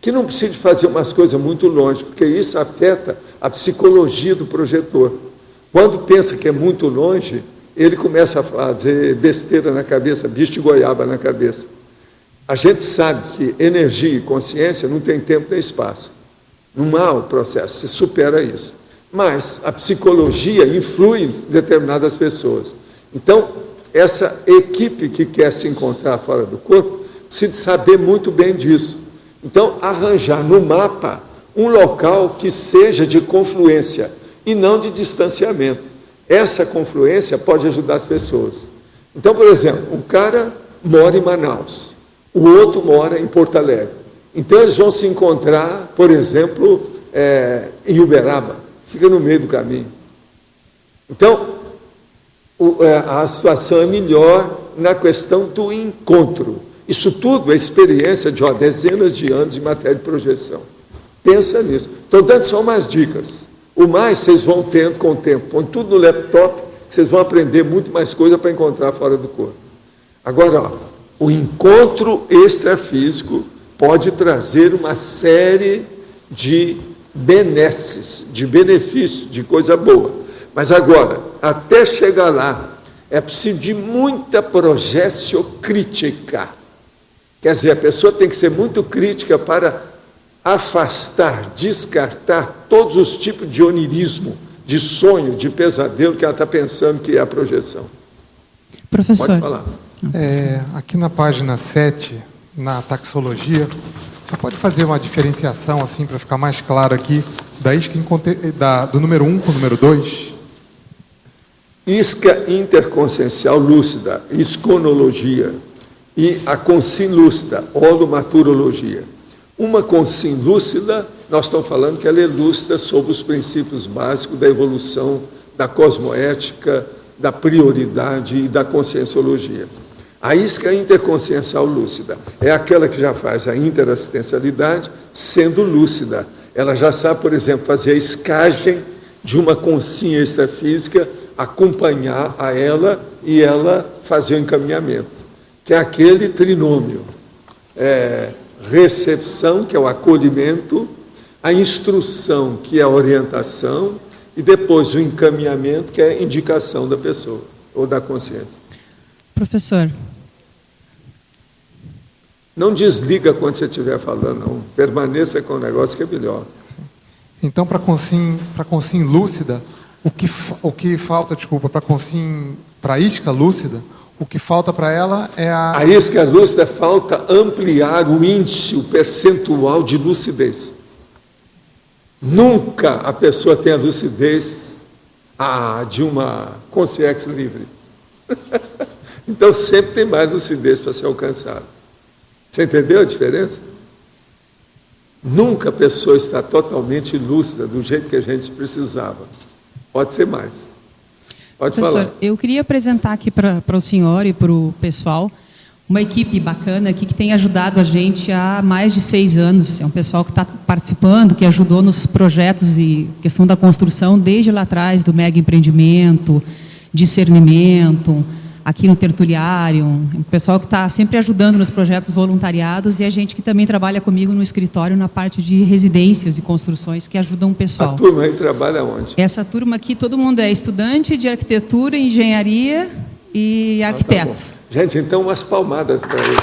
que não precisa fazer umas coisas muito longe, porque isso afeta a psicologia do projetor. Quando pensa que é muito longe, ele começa a fazer besteira na cabeça, bicho de goiaba na cabeça. A gente sabe que energia e consciência não tem tempo nem espaço. Não há o processo, se supera isso. Mas a psicologia influi em determinadas pessoas. Então, essa equipe que quer se encontrar fora do corpo precisa saber muito bem disso. Então, arranjar no mapa um local que seja de confluência e não de distanciamento. Essa confluência pode ajudar as pessoas. Então, por exemplo, um cara mora em Manaus, o outro mora em Porto Alegre. Então, eles vão se encontrar, por exemplo, em Uberaba, fica no meio do caminho. Então, a situação é melhor na questão do encontro. Isso tudo é experiência de dezenas de anos em matéria de projeção. Pensa nisso. Estou dando só umas dicas. O mais vocês vão tendo com o tempo. Põe tudo no laptop, vocês vão aprender muito mais coisa para encontrar fora do corpo. Agora, o encontro extrafísico pode trazer uma série de benesses, de benefícios, de coisa boa. Mas agora, até chegar lá, é preciso de muita projeciocrítica. Quer dizer, a pessoa tem que ser muito crítica para afastar, descartar todos os tipos de onirismo, de sonho, de pesadelo que ela está pensando que é a projeção. Professor. Pode falar. Aqui na página 7, na taxologia, você pode fazer uma diferenciação, assim, para ficar mais claro aqui, do número 1 com o número 2? Isca interconsciencial lúcida, isconologia, e a consim-lúcida, holomaturologia. Uma consim-lúcida, nós estamos falando que ela é lúcida sobre os princípios básicos da evolução, da cosmoética, da prioridade e da conscienciologia. A isca interconsciencial lúcida é aquela que já faz a interassistencialidade sendo lúcida. Ela já sabe, por exemplo, fazer a escagem de uma consciência extrafísica, acompanhar a ela e ela fazer o encaminhamento, que é aquele trinômio. Recepção, que é o acolhimento, a instrução, que é a orientação, e depois o encaminhamento, que é a indicação da pessoa, ou da consciência. Professor. Não desliga quando você estiver falando, não. Permaneça com o negócio que é melhor. Então, para a consciência lúcida, o que falta, para a isca lúcida, o que falta para ela é a... A isca lúcida falta ampliar o índice, o percentual de lucidez. Nunca a pessoa tem a lucidez de uma consciência livre. Então, sempre tem mais lucidez para ser alcançada. Você entendeu a diferença? Nunca a pessoa está totalmente lúcida do jeito que a gente precisava. Pode ser mais. Pode Professor, falar. eu queria apresentar aqui para o senhor e para o pessoal uma equipe bacana aqui que tem ajudado a gente há mais de 6 anos. É um pessoal que está participando, que ajudou nos projetos e questão da construção desde lá atrás, do mega empreendimento, discernimento, aqui no Tertuliário, um pessoal que está sempre ajudando nos projetos voluntariados e a gente que também trabalha comigo no escritório na parte de residências e construções que ajudam o pessoal. A turma aí trabalha onde? Essa turma aqui, todo mundo é estudante de arquitetura, engenharia e arquitetos. Tá, gente, então umas palmadas para eles.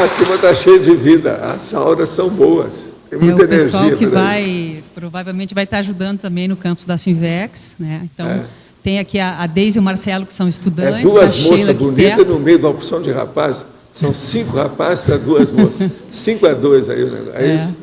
A turma está cheia de vida, as aulas são boas. Tem muita energia. O pessoal que provavelmente vai estar ajudando também no campus da Sinvex, né? Então, tem aqui a Deise e o Marcelo, que são estudantes. Duas moças bonitas no meio de uma opção de rapazes. São 5 rapazes para 2 moças. 5-2 aí o negócio. É isso?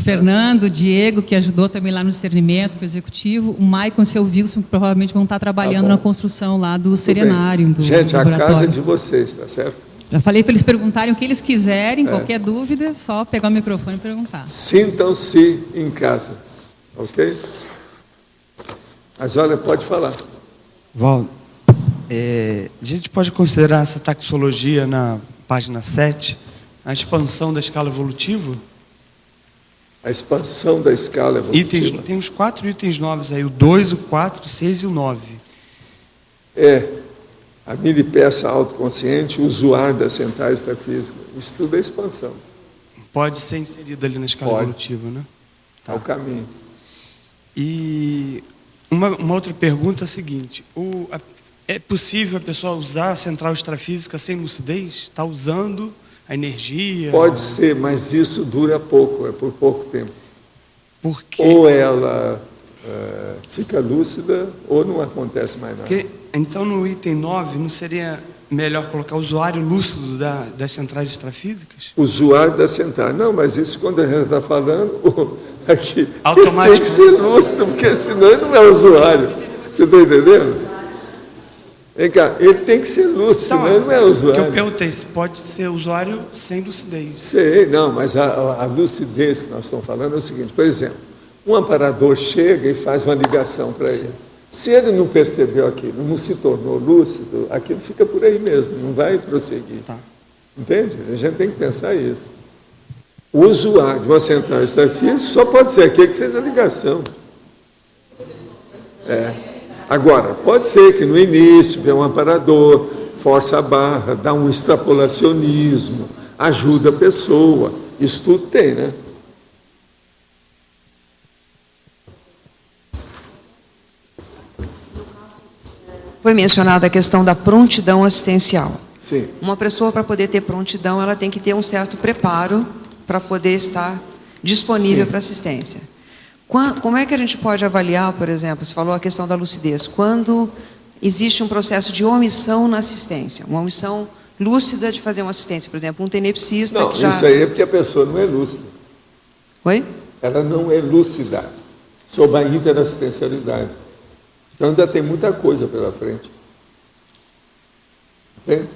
Fernando, Diego, que ajudou também lá no discernimento, com o executivo. O Maicon e o seu Wilson, que provavelmente vão estar trabalhando na construção lá do serenário. Do gente, laboratório. A casa é de vocês, tá certo? Já falei para eles perguntarem o que eles quiserem, qualquer dúvida, é só pegar o microfone e perguntar. Sintam-se em casa, ok? Mas olha, pode falar. Valdo, a gente pode considerar essa taxologia na página 7 a expansão da escala evolutiva? A expansão da escala evolutiva. Tem os 4 itens novos aí, o 2, o 4, o 6 e o 9. A mini peça autoconsciente, o usuário das centrais extrafísicas. Isso tudo é expansão. Pode ser inserido ali na escala evolutiva, né? Tá. É o caminho. E uma outra pergunta é a seguinte: é possível a pessoa usar a central extrafísica sem lucidez? Está usando a energia? Pode ser, mas isso dura pouco, é por pouco tempo. Por quê? Ou ela fica lúcida, ou não acontece mais nada. Então, no item 9, não seria melhor colocar usuário lúcido das centrais extrafísicas? Usuário da central. Não, mas isso quando a gente está falando, aqui, automático, tem que ser lúcido, porque senão ele não é usuário. Você está entendendo? Vem cá, ele tem que ser lúcido, senão ele não é usuário. Eu perguntei se pode ser usuário sem lucidez. Sei, não, mas a lucidez que nós estamos falando é o seguinte, por exemplo, um amparador chega e faz uma ligação para ele. Se ele não percebeu aquilo, não se tornou lúcido, aquilo fica por aí mesmo, não vai prosseguir. Tá. Entende? A gente tem que pensar isso. O usuário de uma central extrafísica só pode ser aquele que fez a ligação. Agora, pode ser que no início venha um amparador, força a barra, dá um extrapolacionismo, ajuda a pessoa. Isso tudo tem, né? Foi mencionada a questão da prontidão assistencial. Sim. Uma pessoa, para poder ter prontidão, ela tem que ter um certo preparo para poder estar disponível para assistência. Como é que a gente pode avaliar, por exemplo, você falou a questão da lucidez, quando existe um processo de omissão na assistência, uma omissão lúcida de fazer uma assistência, por exemplo, um tenepsista não, que já... isso aí é porque a pessoa não é lúcida. Oi? Ela não é lúcida sobre a interassistencialidade. Então ainda tem muita coisa pela frente. Entende?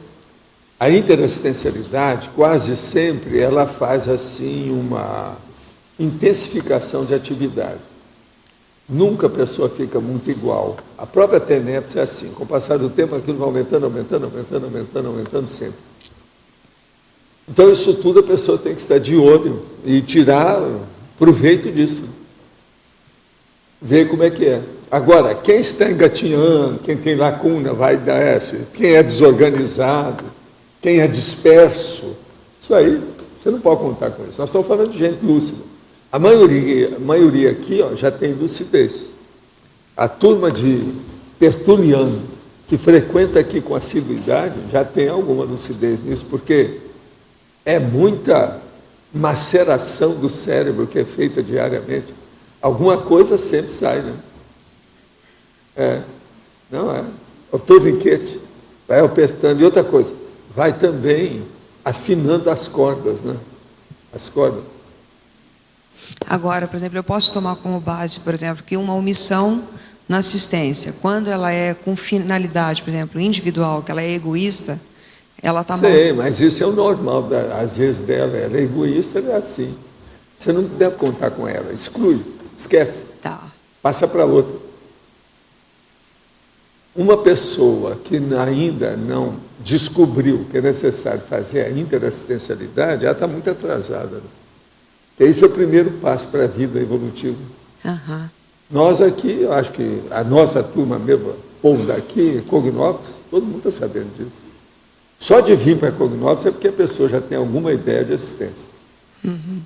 A interassistencialidade, quase sempre, ela faz assim uma intensificação de atividade. Nunca a pessoa fica muito igual. A própria TENEPS é assim, com o passar do tempo aquilo vai aumentando sempre. Então isso tudo a pessoa tem que estar de olho e tirar proveito disso. Ver como é que é. Agora, quem está engatinhando, quem tem lacuna, vai dar essa, quem é desorganizado, quem é disperso, isso aí, você não pode contar com isso. Nós estamos falando de gente lúcida. A maioria aqui já tem lucidez. A turma de tertuliano, que frequenta aqui com assiduidade, já tem alguma lucidez nisso, porque é muita maceração do cérebro que é feita diariamente. Alguma coisa sempre sai, né? O torniquete vai apertando. E outra coisa, vai também afinando as cordas, né? As cordas. Agora, por exemplo, eu posso tomar como base, por exemplo, que uma omissão na assistência, quando ela é com finalidade, por exemplo, individual, que ela é egoísta, ela está mal... Sei, mas isso é o normal, às vezes, dela. Ela é egoísta, ela é assim. Você não deve contar com ela, exclui, esquece. Tá. Passa para outra. Uma pessoa que ainda não descobriu que é necessário fazer a interassistencialidade, ela está muito atrasada. Né? Esse é o primeiro passo para a vida evolutiva. Uhum. Nós aqui, eu acho que a nossa turma mesmo, o povo daqui, Cognópolis, todo mundo está sabendo disso. Só de vir para Cognópolis é porque a pessoa já tem alguma ideia de assistência. Uhum.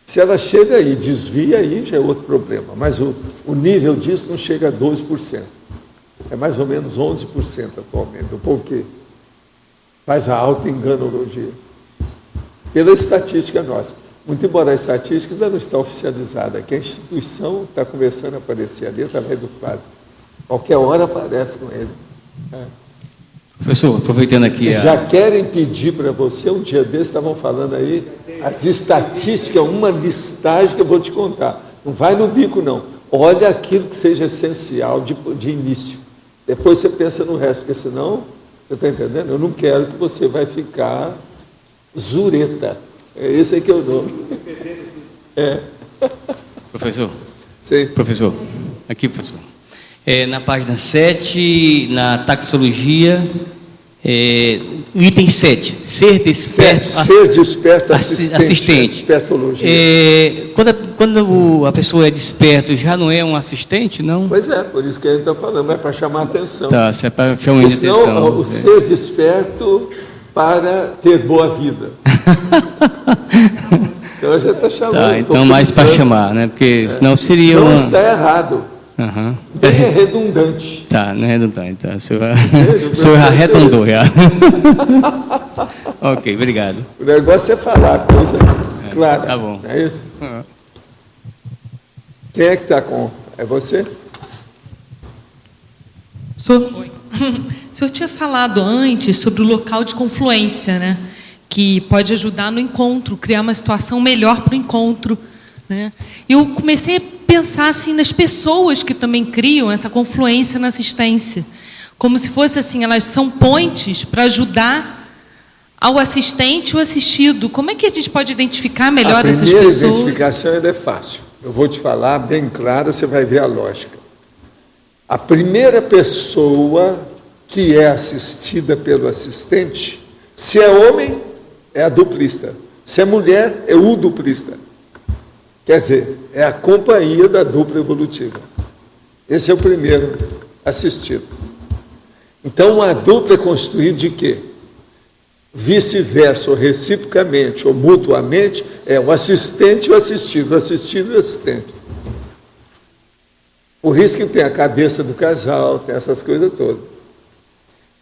Se ela chega aí, desvia, aí já é outro problema. Mas o nível disso não chega a 2%. É mais ou menos 11% atualmente, o povo que faz a auto-enganologia. Pela estatística nossa. Muito embora a estatística ainda não está oficializada, que a instituição está começando a aparecer ali através do Flávio. Qualquer hora aparece com ele. Professor, aproveitando aqui... Já querem pedir para você, um dia desses estavam falando aí, as estatísticas, uma listagem que eu vou te contar. Não vai no bico, não. Olha aquilo que seja essencial de início. Depois você pensa no resto, porque senão Você está entendendo? Eu não quero que você vai ficar zureta. Esse aqui é o nome. Professor? Sim. Professor, aqui, professor. Na página 7, na taxologia, o item 7, ser desperto. Ser desperto, assistente. Despertologia. Quando a pessoa é desperto, já não é um assistente, não? Pois é, por isso que a gente está falando, é para chamar a atenção. Tá, se é para chamar a atenção. Senão, o ser desperto para ter boa vida. Então a gente está chamando. Tá, então mais para chamar, né? Porque senão seria não está errado. Uhum. É redundante. Tá, não é redundante. Tá. O senhor arredondou já. Ok, obrigado. O negócio é falar a coisa clara. Tá bom. É isso? Quem é que está com? É você? Oi. O senhor tinha falado antes sobre o local de confluência, né? Que pode ajudar no encontro, criar uma situação melhor para o encontro, né? Eu comecei a pensar assim nas pessoas que também criam essa confluência na assistência, como se fosse assim, elas são pontes para ajudar ao assistente ou assistido. Como é que a gente pode identificar melhor essas pessoas? A primeira identificação é fácil. Eu vou te falar bem claro, você vai ver a lógica. A primeira pessoa que é assistida pelo assistente, se é homem, é a duplista. Se é mulher, é o duplista. Quer dizer, é a companhia da dupla evolutiva. Esse é o primeiro assistido. Então, uma dupla é constituída de quê? Vice-versa, ou reciprocamente, ou mutuamente, é o assistente e o assistido e o assistente. Por isso que tem a cabeça do casal, tem essas coisas todas.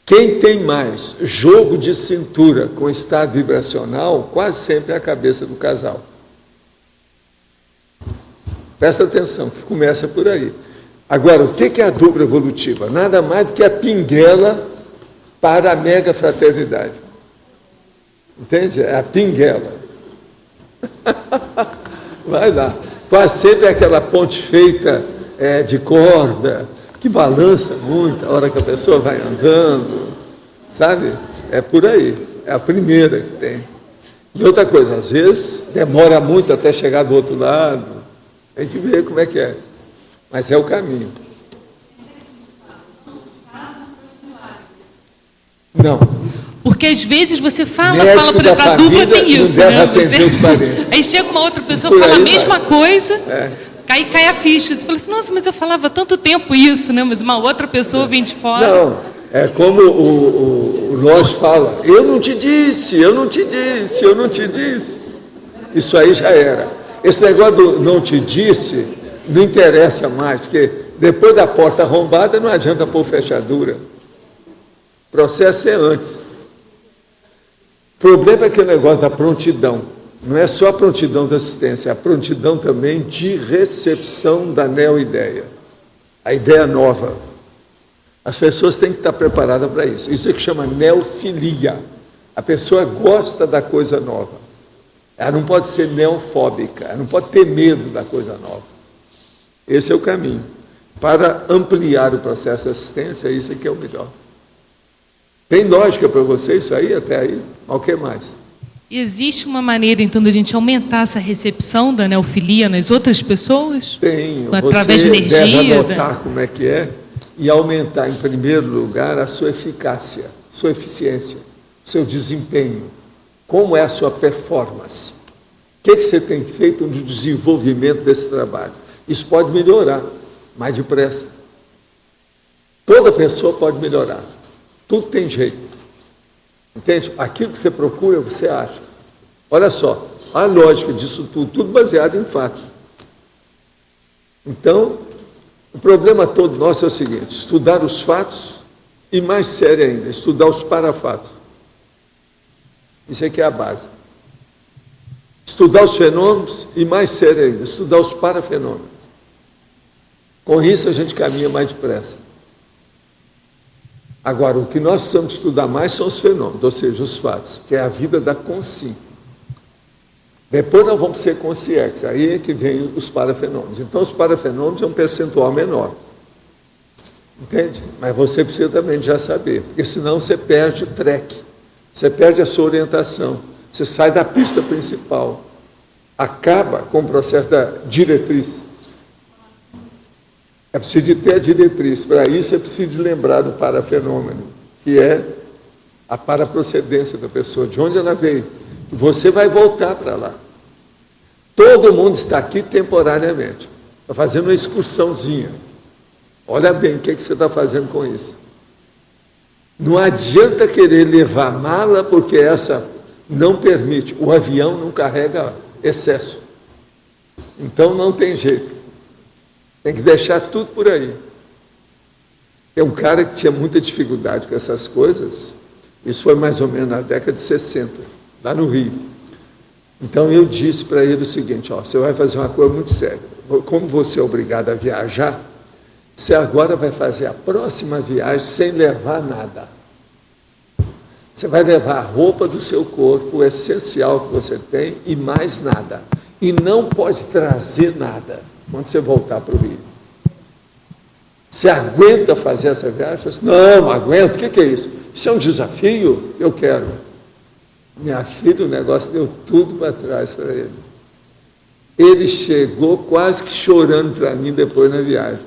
Quem tem mais jogo de cintura com estado vibracional, quase sempre é a cabeça do casal. Presta atenção, que começa por aí. Agora, o que é a dupla evolutiva? Nada mais do que a pinguela para a mega fraternidade. Entende? É a pinguela. Vai lá. Quase sempre é aquela ponte feita de corda, que balança muito a hora que a pessoa vai andando, sabe? É por aí. É a primeira que tem. E outra coisa, às vezes demora muito até chegar do outro lado. Tem que ver como é que é. Mas é o caminho. Não. Porque às vezes você fala, por exemplo, a dupla tem isso, né? Aí chega uma outra pessoa, fala a mesma coisa, cai a ficha. Você fala assim, nossa, mas eu falava há tanto tempo isso, né? Mas uma outra pessoa vem de fora. Não, é como o Loz fala, eu não te disse. Isso aí já era. Esse negócio do não te disse não interessa mais, porque depois da porta arrombada não adianta pôr fechadura. O processo é antes. O problema é que o negócio da prontidão, não é só a prontidão da assistência, é a prontidão também de recepção da neo-ideia, a ideia nova. As pessoas têm que estar preparadas para isso. Isso é que chama neofilia. A pessoa gosta da coisa nova. Ela não pode ser neofóbica, ela não pode ter medo da coisa nova. Esse é o caminho. Para ampliar o processo de assistência, isso aqui é o melhor. Tem lógica para você isso aí, até aí? Mas o que mais? Existe uma maneira, então, de a gente aumentar essa recepção da neofilia nas outras pessoas? Tem. Através de energia? Você deve anotar como é que é e aumentar, em primeiro lugar, a sua eficácia, sua eficiência, seu desempenho. Como é a sua performance? O que você tem feito no desenvolvimento desse trabalho? Isso pode melhorar mais depressa. Toda pessoa pode melhorar. Tudo tem jeito. Entende? Aquilo que você procura, você acha. Olha só, a lógica disso tudo baseado em fatos. Então, o problema todo nosso é o seguinte, estudar os fatos e, mais sério ainda, estudar os parafatos. Isso aqui é a base. Estudar os fenômenos e, mais sério ainda, estudar os parafenômenos. Com isso, a gente caminha mais depressa. Agora, o que nós precisamos estudar mais são os fenômenos, ou seja, os fatos, que é a vida da consciência. Depois nós vamos ser conscientes, aí é que vem os parafenômenos. Então, os parafenômenos é um percentual menor. Entende? Mas você precisa também já saber, porque senão você perde o track, você perde a sua orientação, você sai da pista principal, acaba com o processo da diretriz. É preciso de ter a diretriz, para isso é preciso de lembrar do parafenômeno, que é a paraprocedência da pessoa, de onde ela veio. Você vai voltar para lá. Todo mundo está aqui temporariamente, está fazendo uma excursãozinha. Olha bem o que você está fazendo com isso. Não adianta querer levar mala, porque essa não permite. O avião não carrega excesso. Então não tem jeito. Tem que deixar tudo por aí. É um cara que tinha muita dificuldade com essas coisas. Isso foi mais ou menos na década de 60, lá no Rio. Então eu disse para ele o seguinte, ó, você vai fazer uma coisa muito séria. Como você é obrigado a viajar, você agora vai fazer a próxima viagem sem levar nada. Você vai levar a roupa do seu corpo, o essencial que você tem, e mais nada. E não pode trazer nada quando você voltar para o Rio. Você aguenta fazer essa viagem? Disse, não aguento. O que é isso? Isso é um desafio? Eu quero. Minha filha, o negócio deu tudo para trás para ele. Ele chegou quase que chorando para mim depois na viagem.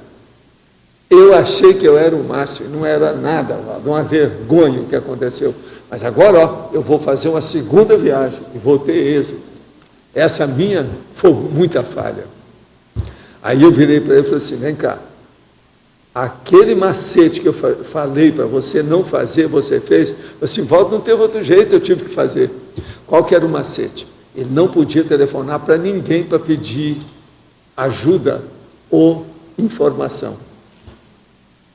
Eu achei que eu era o máximo, não era nada, uma vergonha o que aconteceu. Mas agora, ó, eu vou fazer uma segunda viagem e vou ter êxito. Essa minha foi muita falha. Aí eu virei para ele e falei assim, vem cá, aquele macete que eu falei para você não fazer, você fez? Eu assim, Valdo, não teve outro jeito, eu tive que fazer. Qual que era o macete? Ele não podia telefonar para ninguém para pedir ajuda ou informação.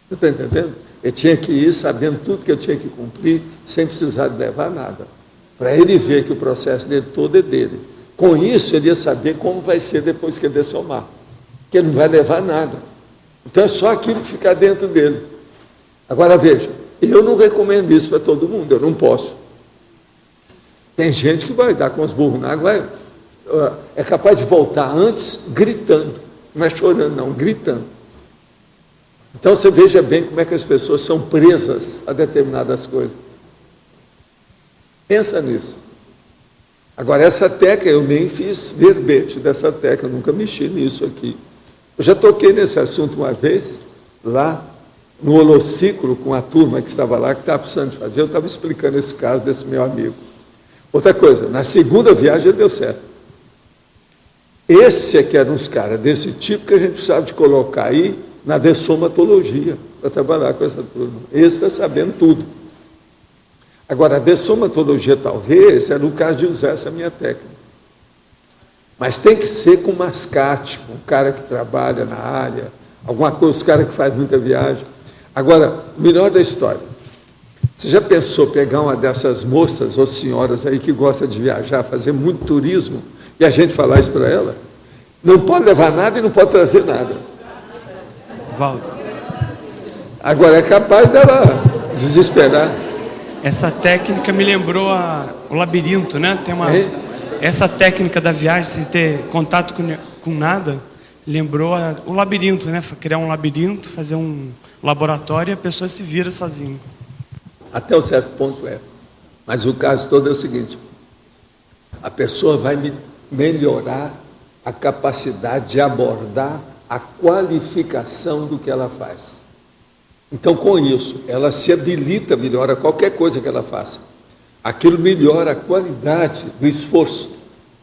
Você está entendendo? Eu tinha que ir sabendo tudo que eu tinha que cumprir, sem precisar de levar nada. Para ele ver que o processo dele todo é dele. Com isso, ele ia saber como vai ser depois que ele dessomar. Que ele não vai levar nada. Então é só aquilo que fica dentro dele. Agora veja, eu não recomendo isso para todo mundo, eu não posso. Tem gente que vai dar com os burros na água, é capaz de voltar antes gritando. Não é chorando, não, gritando. Então você veja bem como é que as pessoas são presas a determinadas coisas. Pensa nisso. Agora, essa técnica, eu nem fiz verbete dessa técnica, eu nunca mexi nisso aqui. Eu já toquei nesse assunto uma vez, lá no holociclo, com a turma que estava lá, que estava precisando de fazer, eu estava explicando esse caso desse meu amigo. Outra coisa, na segunda viagem ele deu certo. Esse é que eram uns caras desse tipo que a gente precisava de colocar aí na dessomatologia, para trabalhar com essa turma. Esse está sabendo tudo. Agora, a dessomatologia, talvez, era o caso de usar essa minha técnica. Mas tem que ser com mascate, com o cara que trabalha na área, alguma coisa, os caras que fazem muita viagem. Agora, o melhor da história, você já pensou pegar uma dessas moças ou senhoras aí que gosta de viajar, fazer muito turismo, e a gente falar isso para ela? Não pode levar nada e não pode trazer nada. Valdo. Agora é capaz dela desesperar. Essa técnica me lembrou o labirinto, né? Tem uma, essa técnica da viagem sem ter contato com nada, lembrou o labirinto, né? Criar um labirinto, fazer um laboratório e a pessoa se vira sozinha. Até um certo ponto é. Mas o caso todo é o seguinte, a pessoa vai melhorar a capacidade de abordar a qualificação do que ela faz. Então, com isso, ela se habilita melhor a qualquer coisa que ela faça. Aquilo melhora a qualidade do esforço,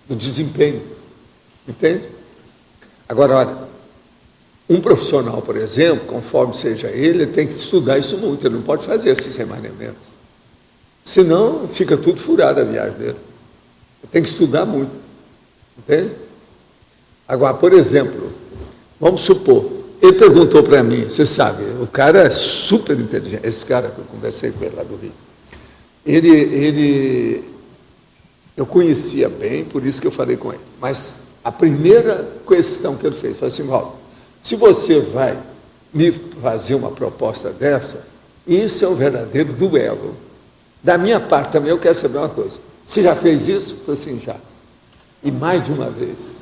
do desempenho. Entende? Agora, olha, um profissional, por exemplo, conforme seja ele tem que estudar isso muito, ele não pode fazer esses remanejamentos. Senão, fica tudo furado a viagem dele. Ele tem que estudar muito. Entende? Agora, por exemplo, vamos supor, ele perguntou para mim, você sabe, o cara é super inteligente, esse cara que eu conversei com ele lá do Rio. Eu conhecia bem, por isso que eu falei com ele. Mas a primeira questão que ele fez foi assim, Valdo, se você vai me fazer uma proposta dessa, isso é um verdadeiro duelo. Da minha parte também eu quero saber uma coisa. Você já fez isso? Eu falei assim, já. E mais de uma vez.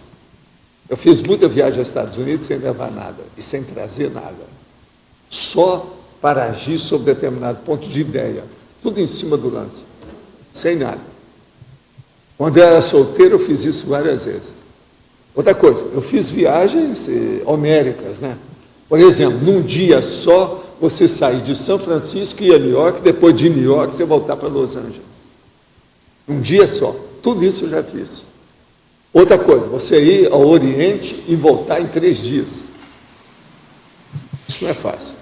Eu fiz muita viagem aos Estados Unidos sem levar nada e sem trazer nada. só para agir sobre determinado ponto de ideia. Tudo em cima do lance, sem nada. Quando eu era solteiro, eu fiz isso várias vezes. Outra coisa, eu fiz viagens homéricas, né? Por exemplo, num dia só, você sair de São Francisco e ir a New York, depois de New York, você voltar para Los Angeles. Um dia só. Tudo isso eu já fiz. Outra coisa, você ir ao Oriente e voltar em 3 dias. Isso não é fácil.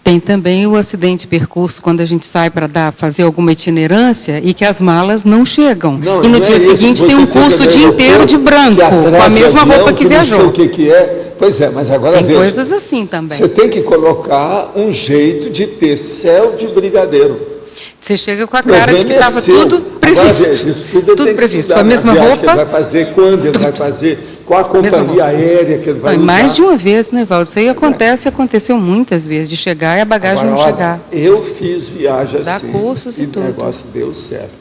Tem também o acidente de percurso, quando a gente sai para fazer alguma itinerância e que as malas não chegam. Não, e no dia seguinte tem um curso o dia inteiro de branco, com a mesma roupa que viajou. Não sei o que é. Pois é, mas agora tem coisas assim também. Você tem que colocar um jeito de ter céu de brigadeiro. Você chega com a cara de que estava tudo previsto. Agora, isso tudo previsto. Com a mesma roupa. Que ele vai fazer, quando ele vai fazer, qual a companhia aérea que ele vai usar. Mais de uma vez, né, Valdo? Isso aí aconteceu muitas vezes, de chegar e a bagagem agora, não chegar. Eu fiz viagem Dá assim. cursos e tudo. O negócio deu certo.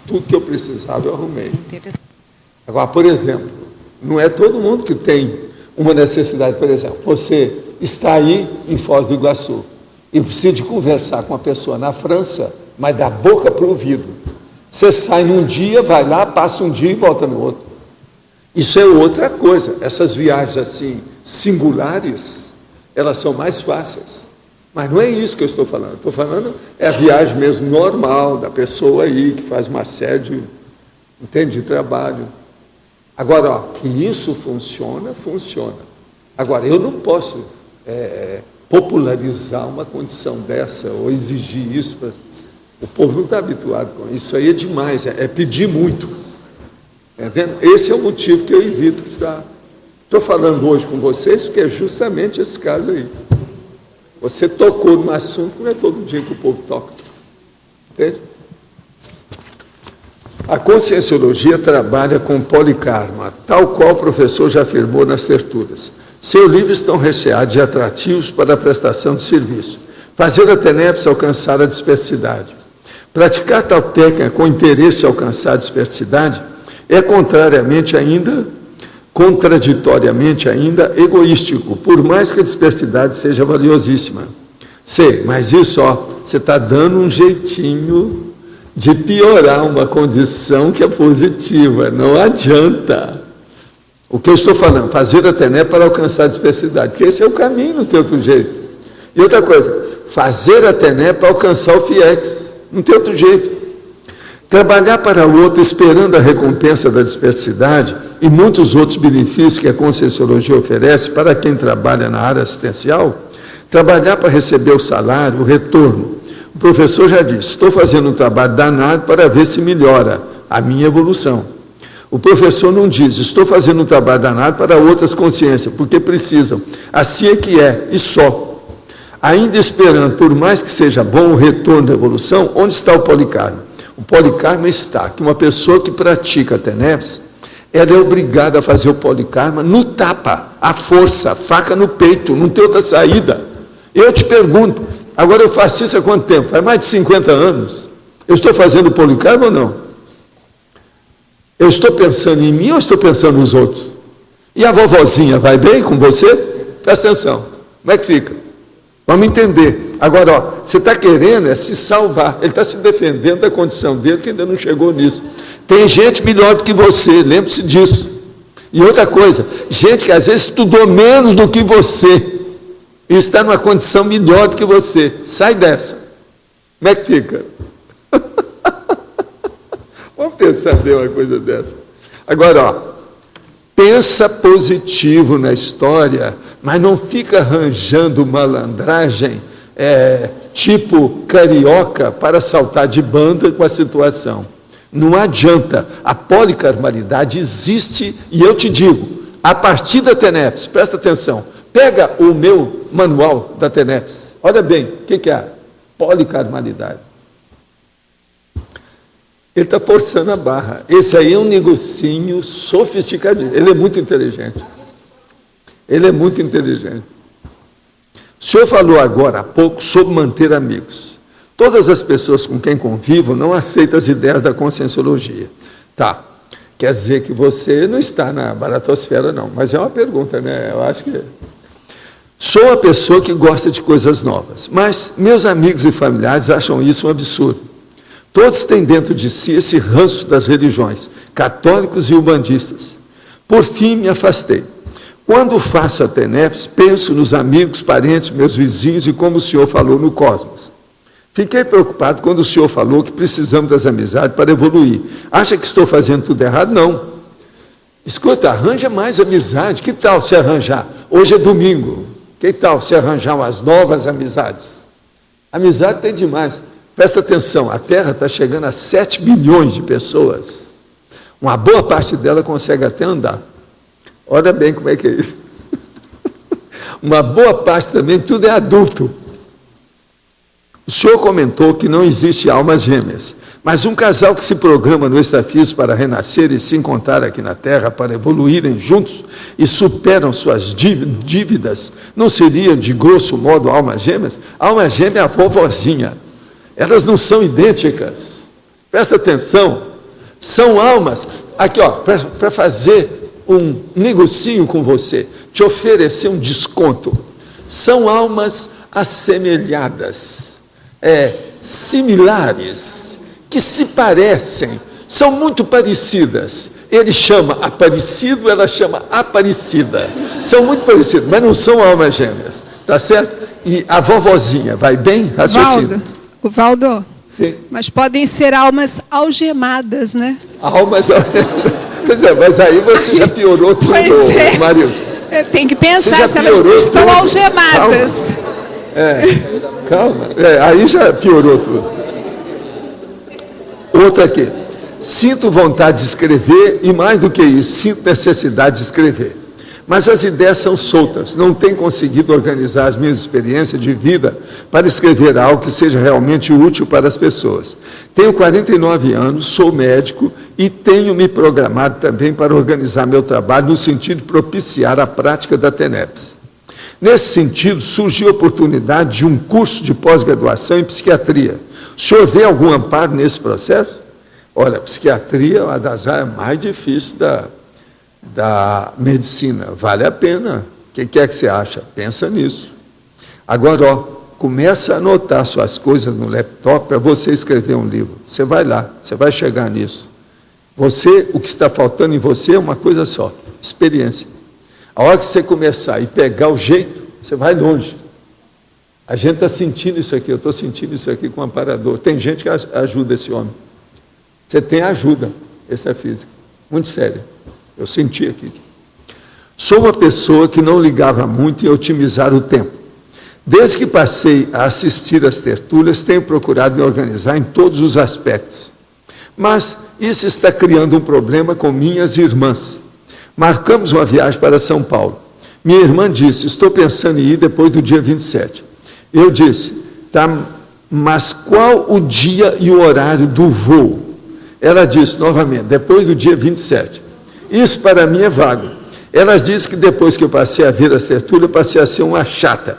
Tudo que eu precisava eu arrumei. Agora, por exemplo, não é todo mundo que tem uma necessidade. Por exemplo, você está aí em Foz do Iguaçu e precisa de conversar com uma pessoa na França, mas da boca para o ouvido. Você sai num dia, vai lá, passa um dia e volta no outro. Isso é outra coisa. Essas viagens assim, singulares, elas são mais fáceis. Mas não é isso que eu estou falando. Estou falando é a viagem mesmo normal da pessoa aí, que faz uma série de trabalho. Agora, que isso funciona, funciona. Agora, eu não posso popularizar uma condição dessa ou exigir isso. O povo não está habituado com isso. Isso aí é demais, é pedir muito. Entendeu? Esse é o motivo que eu evito estar. Estou falando hoje com vocês porque é justamente esse caso aí. Você tocou num assunto que não é todo dia que o povo toca. Entende? A Conscienciologia trabalha com polikarma, tal qual o professor já afirmou nas terturas. Seus livros estão recheados de atrativos para a prestação de serviço. Fazer a tenepse alcançar a dispersidade. Praticar tal técnica com interesse em alcançar a dispersidade é contraditoriamente ainda, egoístico, por mais que a dispersidade seja valiosíssima. Sei, mas isso, você está dando um jeitinho de piorar uma condição que é positiva, não adianta. O que eu estou falando, fazer a tenepse para alcançar a dispersidade, porque esse é o caminho, não tem outro jeito. E outra coisa, fazer a tenepse para alcançar o FIEX, não tem outro jeito. Trabalhar para o outro esperando a recompensa da dispersidade e muitos outros benefícios que a Conscienciologia oferece para quem trabalha na área assistencial, trabalhar para receber o salário, o retorno. O professor já disse, estou fazendo um trabalho danado para ver se melhora a minha evolução. O professor não diz, estou fazendo um trabalho danado para outras consciências, porque precisam. Assim é que é, e só. Ainda esperando, por mais que seja bom o retorno da evolução, onde está o polikarma? O polikarma está que uma pessoa que pratica a tenepse, ela é obrigada a fazer o polikarma no tapa, à força, faca no peito, não tem outra saída. Eu te pergunto, agora eu faço isso há quanto tempo? Faz mais de 50 anos. Eu estou fazendo o polikarma ou não? Eu estou pensando em mim ou estou pensando nos outros? E a vovozinha vai bem com você? Presta atenção, como é que fica? Vamos entender. Agora, você está querendo se salvar. Ele está se defendendo da condição dele, que ainda não chegou nisso. Tem gente melhor do que você, lembre-se disso. E outra coisa, gente que às vezes estudou menos do que você e está numa condição melhor do que você. Sai dessa. Como é que fica? Vamos pensar em uma coisa dessa. Agora, pensa positivo na história, mas não fica arranjando malandragem, tipo carioca, para saltar de banda com a situação. Não adianta. A polikarmalidade existe, e eu te digo, a partir da tenepse, presta atenção, pega o meu manual da tenepse, olha bem, o que é a polikarmalidade? Ele está forçando a barra. Esse aí é um negocinho sofisticadinho. Ele é muito inteligente. Ele é muito inteligente. O senhor falou agora há pouco sobre manter amigos. Todas as pessoas com quem convivo não aceitam as ideias da Conscienciologia. Tá. Quer dizer que você não está na baratosfera, não. Mas é uma pergunta, né? Eu acho que... O Sou uma pessoa que gosta de coisas novas, mas meus amigos e familiares acham isso um absurdo. Todos têm dentro de si esse ranço das religiões, católicos e umbandistas. Por fim, me afastei. Quando faço a TENEPS, penso nos amigos, parentes, meus vizinhos e como o senhor falou no Cosmos. Fiquei preocupado quando o senhor falou que precisamos das amizades para evoluir. Acha que estou fazendo tudo errado? Não. Escuta, arranja mais amizade. Que tal se arranjar? Hoje é domingo. Que tal se arranjar umas novas amizades? Amizade tem demais. Presta atenção, a Terra está chegando a 7 bilhões de pessoas. Uma boa parte dela consegue até andar. Olha bem como é que é isso. Uma boa parte também, tudo é adulto. O senhor comentou que não existe almas gêmeas, mas um casal que se programa no extrafísico para renascer e se encontrar aqui na Terra para evoluírem juntos e superam suas dívidas, não seria, de grosso modo, almas gêmeas? Alma gêmea é a vovozinha. Elas não são idênticas. Presta atenção. São almas. Aqui, ó, para fazer um negocinho com você, te oferecer um desconto. São almas assemelhadas, similares, que se parecem, são muito parecidas. Ele chama Aparecido, ela chama Aparecida. São muito parecidos, mas não são almas gêmeas, tá certo? E a vovozinha, vai bem? Raciocínio. Valdo, sim. Mas podem ser almas algemadas, né? Almas algemadas. Pois é, mas aí você já piorou tudo, Marilson. Tem que pensar se elas não estão tudo. Algemadas. Calma. Aí já piorou tudo. Outra aqui. Sinto vontade de escrever e, mais do que isso, sinto necessidade de escrever. Mas as ideias são soltas, não tenho conseguido organizar as minhas experiências de vida para escrever algo que seja realmente útil para as pessoas. Tenho 49 anos, sou médico e tenho me programado também para organizar meu trabalho no sentido de propiciar a prática da TENEPS. Nesse sentido, surgiu a oportunidade de um curso de pós-graduação em psiquiatria. O senhor vê algum amparo nesse processo? Olha, a psiquiatria é uma das áreas mais difíceis da medicina. Vale a pena. O que é que você acha? Pensa nisso. Agora, começa a anotar suas coisas no laptop para você escrever um livro. Você vai lá, você vai chegar nisso. O que está faltando em você é uma coisa só, experiência. A hora que você começar e pegar o jeito, você vai longe. A gente está sentindo isso aqui, eu estou sentindo isso aqui com o amparador. Tem gente que ajuda esse homem. Você tem ajuda, esse é físico, muito sério. Eu senti aqui. Sou uma pessoa que não ligava muito em otimizar o tempo. Desde que passei a assistir às tertúlias, tenho procurado me organizar em todos os aspectos. Mas isso está criando um problema com minhas irmãs. Marcamos uma viagem para São Paulo. Minha irmã disse, estou pensando em ir depois do dia 27. Eu disse, tá, mas qual o dia e o horário do voo? Ela disse, novamente, depois do dia 27. Isso para mim é vago. Ela disse que depois que eu passei a ver a tertúlia, eu passei a ser uma chata.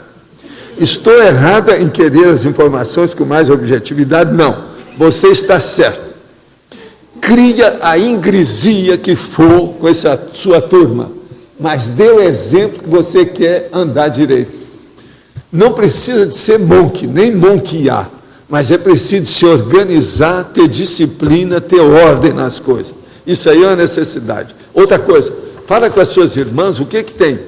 Estou errada em querer as informações com mais objetividade? Não. Você está certo. Cria a ingresia que for com essa sua turma, mas dê o exemplo que você quer andar direito. Não precisa de ser monk, nem monkear, mas é preciso se organizar, ter disciplina, ter ordem nas coisas. Isso aí é uma necessidade. Outra coisa, fala com as suas irmãs o que tem.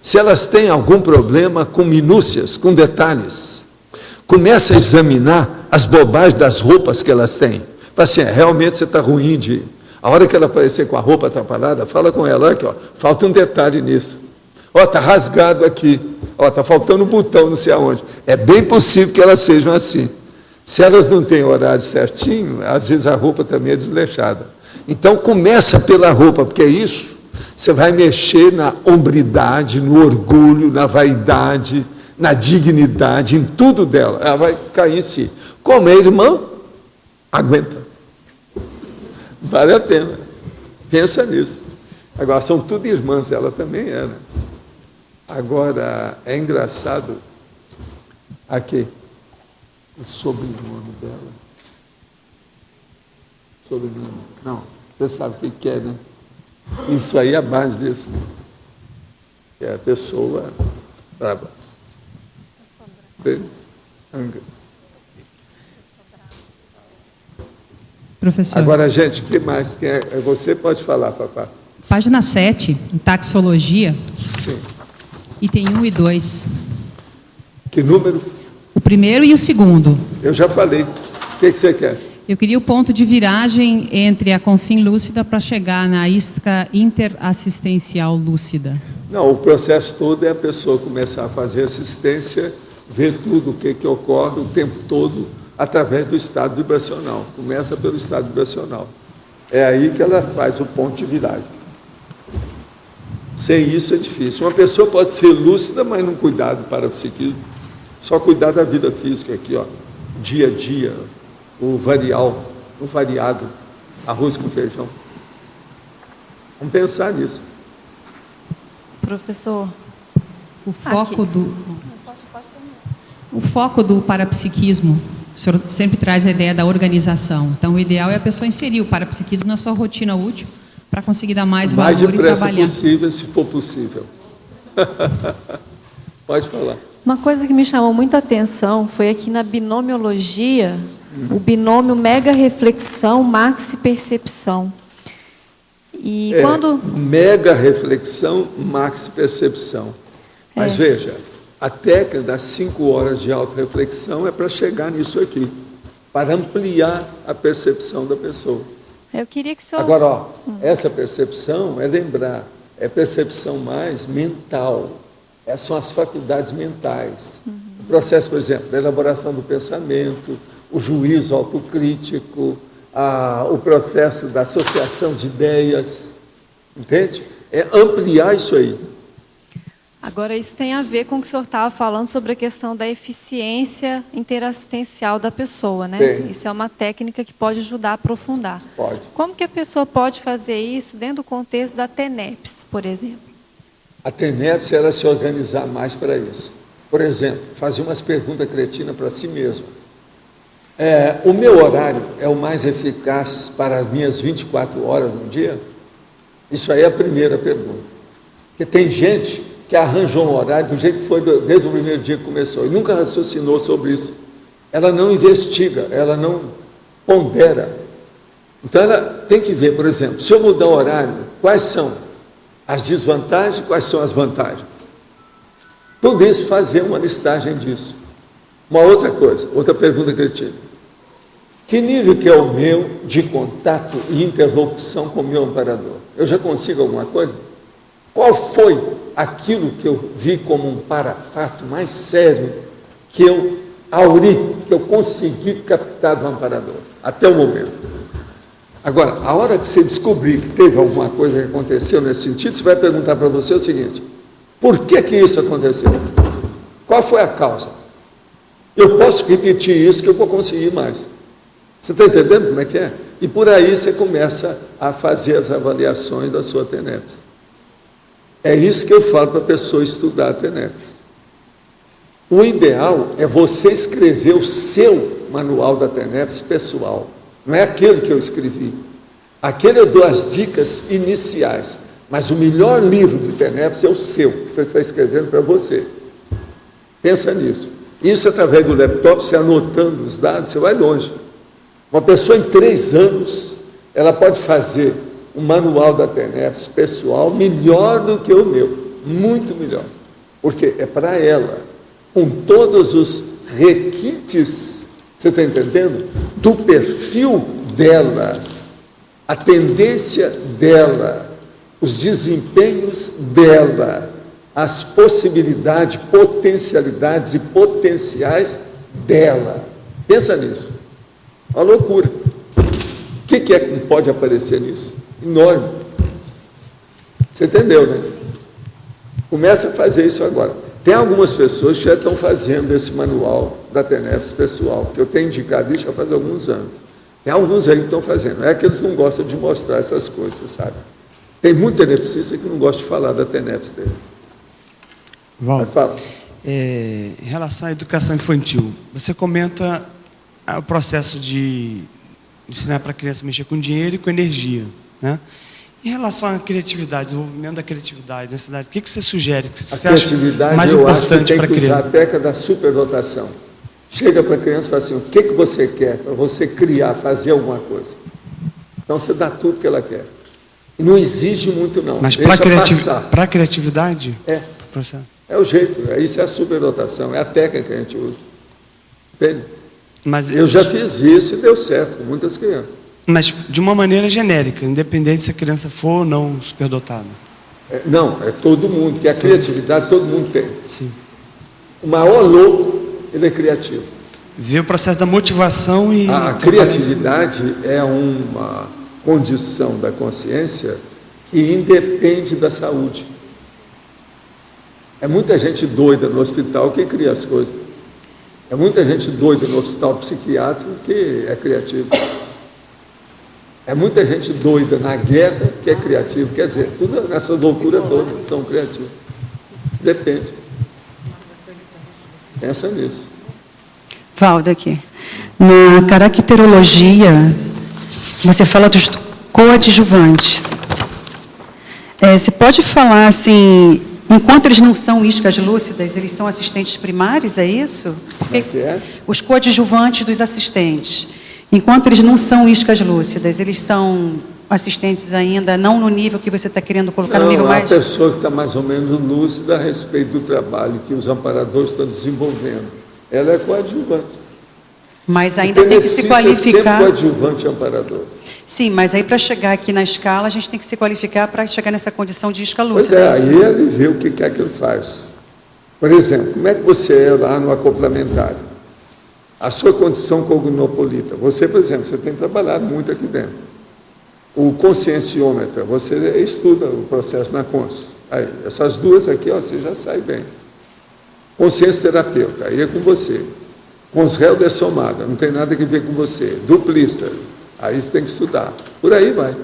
Se elas têm algum problema com minúcias, com detalhes, começa a examinar as bobagens das roupas que elas têm. Fala assim, realmente você está ruim de ir. A hora que ela aparecer com a roupa atrapalhada, fala com ela, aqui, falta um detalhe nisso. Está rasgado aqui. Está faltando um botão, não sei aonde. É bem possível que elas sejam assim. Se elas não têm horário certinho, às vezes a roupa também é desleixada. Então, começa pela roupa, porque é isso. Você vai mexer na hombridade, no orgulho, na vaidade, na dignidade, em tudo dela. Ela vai cair em si. Como é irmã, aguenta. Vale a pena. Pensa nisso. Agora, são tudo irmãs, ela também é, né? Agora, é engraçado, aqui, o sobrenome dela. Sobrenome, não, você sabe o que é, né? Isso aí é a base disso. É a pessoa brava. Professor. Agora, gente, o que mais? Quem é você? Pode falar, papai. Página 7, em taxologia. Sim. Item 1 e 2. Que número? O primeiro e o segundo. Eu já falei. O que você quer? Eu queria o ponto de viragem entre a Consim lúcida para chegar na isca interassistencial lúcida. Não, o processo todo é a pessoa começar a fazer assistência, ver tudo o que ocorre o tempo todo através do estado vibracional. Começa pelo estado vibracional. É aí que ela faz o ponto de viragem. Sem isso é difícil. Uma pessoa pode ser lúcida, mas não cuidar do parapsiquismo. Só cuidar da vida física aqui, ó. Dia a dia, o variado, arroz com feijão. Vamos pensar nisso. Professor, o foco do parapsiquismo, o senhor sempre traz a ideia da organização. Então, o ideal é a pessoa inserir o parapsiquismo na sua rotina útil para conseguir dar mais valor e trabalhar. Mais depressa possível, se for possível. Pode falar. Uma coisa que me chamou muita atenção foi aqui na binomiologia, o binômio mega-reflexão, maxi-percepção. E quando... Mega-reflexão, maxi-percepção. Mas veja, a técnica das 5 horas de auto-reflexão é para chegar nisso aqui, para ampliar a percepção da pessoa. Eu queria que o senhor... Agora, ó, essa percepção é lembrar, é percepção mais mental. Essas são as faculdades mentais. O processo, por exemplo, da elaboração do pensamento, o juízo autocrítico, o processo da associação de ideias, entende? É ampliar isso aí. Agora, isso tem a ver com o que o senhor estava falando sobre a questão da eficiência interassistencial da pessoa, né? Tem. Isso é uma técnica que pode ajudar a aprofundar. Pode. Como que a pessoa pode fazer isso dentro do contexto da TENEPS, por exemplo? A TENEPS era se organizar mais para isso. Por exemplo, fazer umas perguntas cretinas para si mesmo. O meu horário é o mais eficaz para as minhas 24 horas no dia? Isso aí é a primeira pergunta. Porque tem gente que arranjou um horário do jeito que foi desde o primeiro dia que começou e nunca raciocinou sobre isso. Ela não investiga, ela não pondera. Então, ela tem que ver, por exemplo, se eu mudar o horário, quais são as desvantagens, quais são as vantagens. Tudo isso, fazer uma listagem disso. Uma outra coisa, outra pergunta que eu tive. Que nível que é o meu de contato e interlocução com o meu amparador? Eu já consigo alguma coisa? Qual foi aquilo que eu vi como um parafato mais sério que eu que eu consegui captar do amparador, até o momento? Agora, a hora que você descobrir que teve alguma coisa que aconteceu nesse sentido, você vai perguntar para você o seguinte: por que isso aconteceu? Qual foi a causa? Eu posso repetir isso que eu vou conseguir mais. Você está entendendo como é que é? E por aí você começa a fazer as avaliações da sua TENEPS. É isso que eu falo para a pessoa estudar a TENEPS. O ideal é você escrever o seu manual da TENEPS pessoal. Não é aquele que eu escrevi. Aquele eu dou as dicas iniciais. Mas o melhor livro de TENEPS é o seu, que você está escrevendo para você. Pensa nisso. Isso através do laptop, você anotando os dados, você vai longe. Uma pessoa em 3 anos, ela pode fazer um manual da TENEPS pessoal melhor do que o meu. Muito melhor. Porque é para ela, com todos os requintes, você está entendendo? Do perfil dela, a tendência dela, os desempenhos dela, as possibilidades, potencialidades e potenciais dela. Pensa nisso. Uma loucura. O que é que pode aparecer nisso? Enorme. Você entendeu, né? Começa a fazer isso agora. Tem algumas pessoas que já estão fazendo esse manual da TENEPS pessoal, que eu tenho indicado isso já faz alguns anos. Tem alguns aí que estão fazendo. É que eles não gostam de mostrar essas coisas, sabe? Tem muito tenepsista que não gosta de falar da TENEPS dele. Valdo, em relação à educação infantil, você comenta o processo de ensinar para a criança mexer com dinheiro e com energia, né? Em relação à criatividade, desenvolvimento da criatividade na cidade, o que você sugere? Que você criatividade, acha mais eu importante acho que tem para que criar? usar a técnica da superdotação. Chega para a criança e fala assim, o que você quer para você criar, fazer alguma coisa. Então você dá tudo que ela quer. E não exige muito não. Mas para a criatividade? É o jeito, isso é a superdotação, é a técnica que a gente usa. Entende? Mas eu já fiz isso e deu certo com muitas crianças. Mas de uma maneira genérica, independente se a criança for ou não superdotada. Não, é todo mundo, que a criatividade todo mundo tem. Sim. O maior louco, ele é criativo. Vê o processo da motivação e... A criatividade é uma condição da consciência que independe da saúde. É muita gente doida no hospital que cria as coisas. É muita gente doida no hospital psiquiátrico que é criativo. É muita gente doida na guerra que é criativo. Quer dizer, tudo nessas loucuras todas são criativos. Depende. Pensa nisso. Valda aqui. Na caracterologia, você fala dos coadjuvantes. Você pode falar assim, enquanto eles não são iscas lúcidas, eles são assistentes primários, é isso? Como é que é? Os coadjuvantes dos assistentes. Enquanto eles não são iscas lúcidas, eles são assistentes ainda, não no nível que você está querendo colocar, no nível mais... a pessoa que está mais ou menos lúcida a respeito do trabalho que os amparadores estão desenvolvendo. Ela é coadjuvante. Mas ainda tem que se qualificar... Sempre coadjuvante e amparador. Sim, mas aí para chegar aqui na escala, a gente tem que se qualificar para chegar nessa condição de isca Pois lúcida. é, aí ele vê o que é que ele faz. Por exemplo, como é que você é lá no acoplamentário? A sua condição cognopolita. Você, por exemplo, você tem trabalhado muito aqui dentro. O conscienciômetra, você estuda o processo na consciência. Aí, essas duas aqui, você já sai bem. Consciência terapeuta, aí é com você. Consréu somada, não tem nada a ver com você. Duplista, aí você tem que estudar. Por aí vai.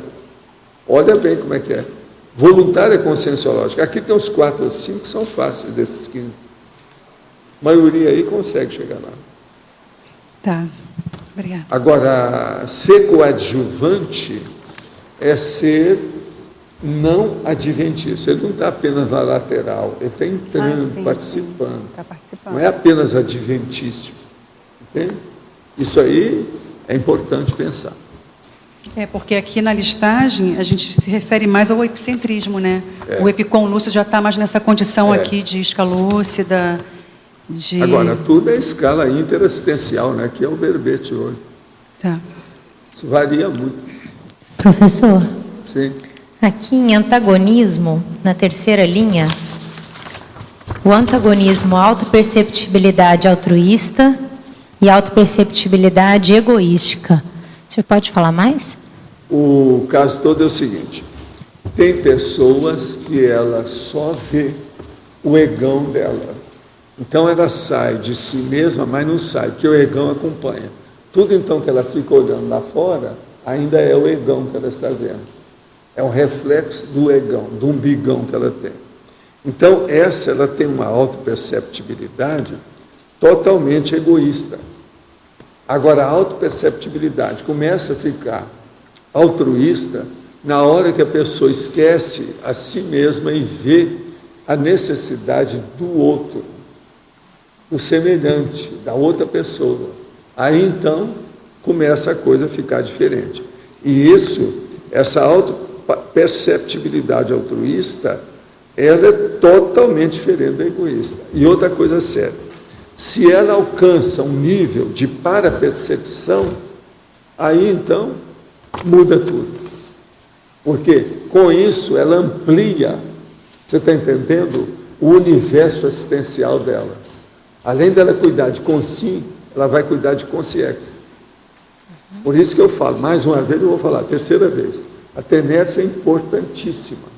Olha bem como é que é. Voluntária conscienciológica. Aqui tem uns 4 ou 5 que são fáceis desses 15. A maioria aí consegue chegar lá. Tá, obrigada. Agora, ser coadjuvante é ser não adventista. Ele não está apenas na lateral, ele está entrando, participando. Está participando. Não é apenas adventício. Entende? Isso aí é importante pensar. Porque aqui na listagem a gente se refere mais ao epicentrismo, né? O epicom lúcido já está mais nessa condição aqui de isca lúcida. Agora, tudo é escala interassistencial, né? Que é o verbete hoje. Tá. Isso varia muito. Professor? Sim. Aqui em antagonismo, na terceira linha, o antagonismo autoperceptibilidade altruísta e autoperceptibilidade egoística. O senhor pode falar mais? O caso todo é o seguinte, tem pessoas que ela só vê o egão dela. Então ela sai de si mesma, mas não sai, porque o egão acompanha. Tudo então que ela fica olhando lá fora, ainda é o egão que ela está vendo. É um reflexo do egão, do umbigão que ela tem. Então ela tem uma autoperceptibilidade totalmente egoísta. Agora a autoperceptibilidade começa a ficar altruísta na hora que a pessoa esquece a si mesma e vê a necessidade do outro, do semelhante, da outra pessoa. Aí então começa a coisa a ficar diferente. E essa autoperceptibilidade altruísta, ela é totalmente diferente da egoísta. E outra coisa séria, se ela alcança um nível de parapercepção, aí então muda tudo. Porque com isso ela amplia, você está entendendo, o universo assistencial dela. Além dela cuidar de consim, ela vai cuidar de consciex. Por isso que eu falo, mais uma vez eu vou falar, terceira vez, a tenércia é importantíssima.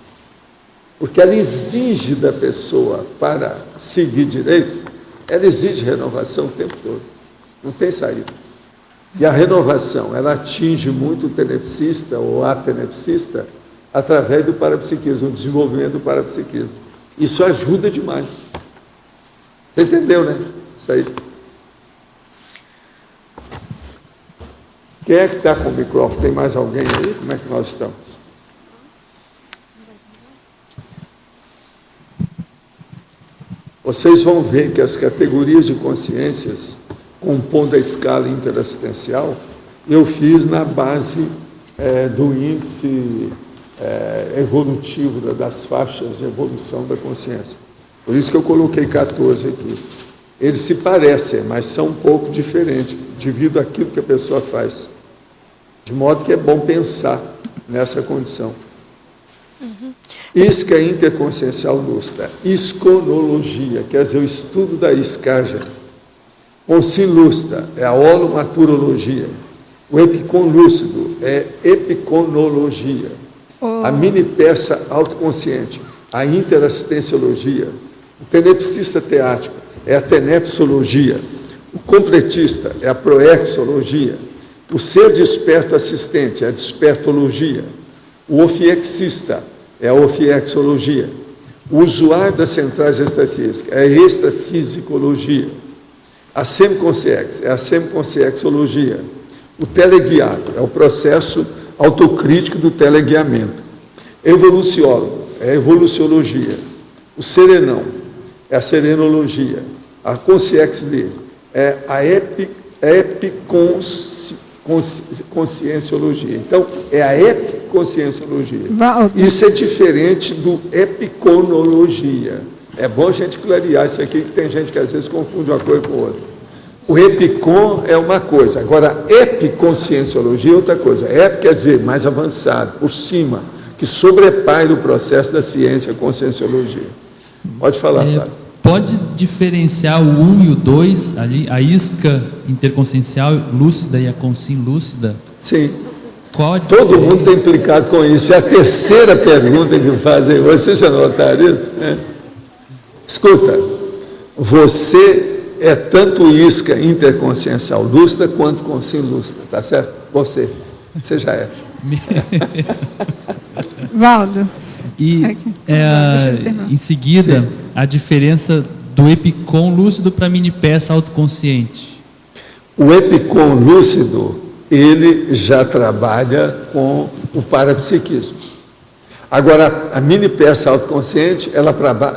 Porque ela exige da pessoa, para seguir direito, ela exige renovação o tempo todo. Não tem saída. E a renovação, ela atinge muito o tenepsista ou a tenepsista através do parapsiquismo, o desenvolvimento do parapsiquismo. Isso ajuda demais. Você entendeu, né? Isso aí. Quem é que está com o microfone? Tem mais alguém aí? Como é que nós estamos? vocês vão ver que as categorias de consciências, compondo a escala interassistencial, eu fiz na base do índice evolutivo, das faixas de evolução da consciência. Por isso que eu coloquei 14 aqui. Eles se parecem, mas são um pouco diferentes, devido àquilo que a pessoa faz. De modo que é bom pensar nessa condição. Isca interconsciencial lúcida. Isconologia, quer dizer, o estudo da iscaja. Consim lúcida é a holomaturologia. O epicon lúcido é epiconologia. A mini peça autoconsciente, a interassistenciologia. O tenepsista teático é a tenepsologia. O completista é a proexologia. O ser desperto assistente é a despertologia. O ofiexista é a ofiexologia. O usuário das centrais extrafísicas é a extrafisicologia. A semiconsciex é a semiconsciexologia. O teleguiado é o processo autocrítico do teleguiamento. Evoluciólogo é a evoluciologia. O serenão é a serenologia. A consciex livre é a epiconscienciologia. Então, é a epiconscienciologia. Isso é diferente do epiconologia. É bom a gente clarear isso aqui, que tem gente que às vezes confunde uma coisa com outra. O epicon é uma coisa, agora epiconscienciologia é outra coisa. Ep quer dizer mais avançado, por cima, que sobrepaira o processo da ciência, a conscienciologia. Pode falar, Flávio. Pode diferenciar o 1 e o 2, ali, a isca interconsciencial lúcida e a consim lúcida? Sim. Qual todo mundo está implicado com isso. É a terceira pergunta que fazem hoje. Vocês já notaram isso? Escuta, você é tanto isca interconsciencial lúcida quanto consim lúcida, tá certo? Você já é. Valdo. E em seguida, sim, a diferença do epicon lúcido para a mini peça autoconsciente. O epicon lúcido, ele já trabalha com o parapsiquismo. Agora, a mini peça autoconsciente, ela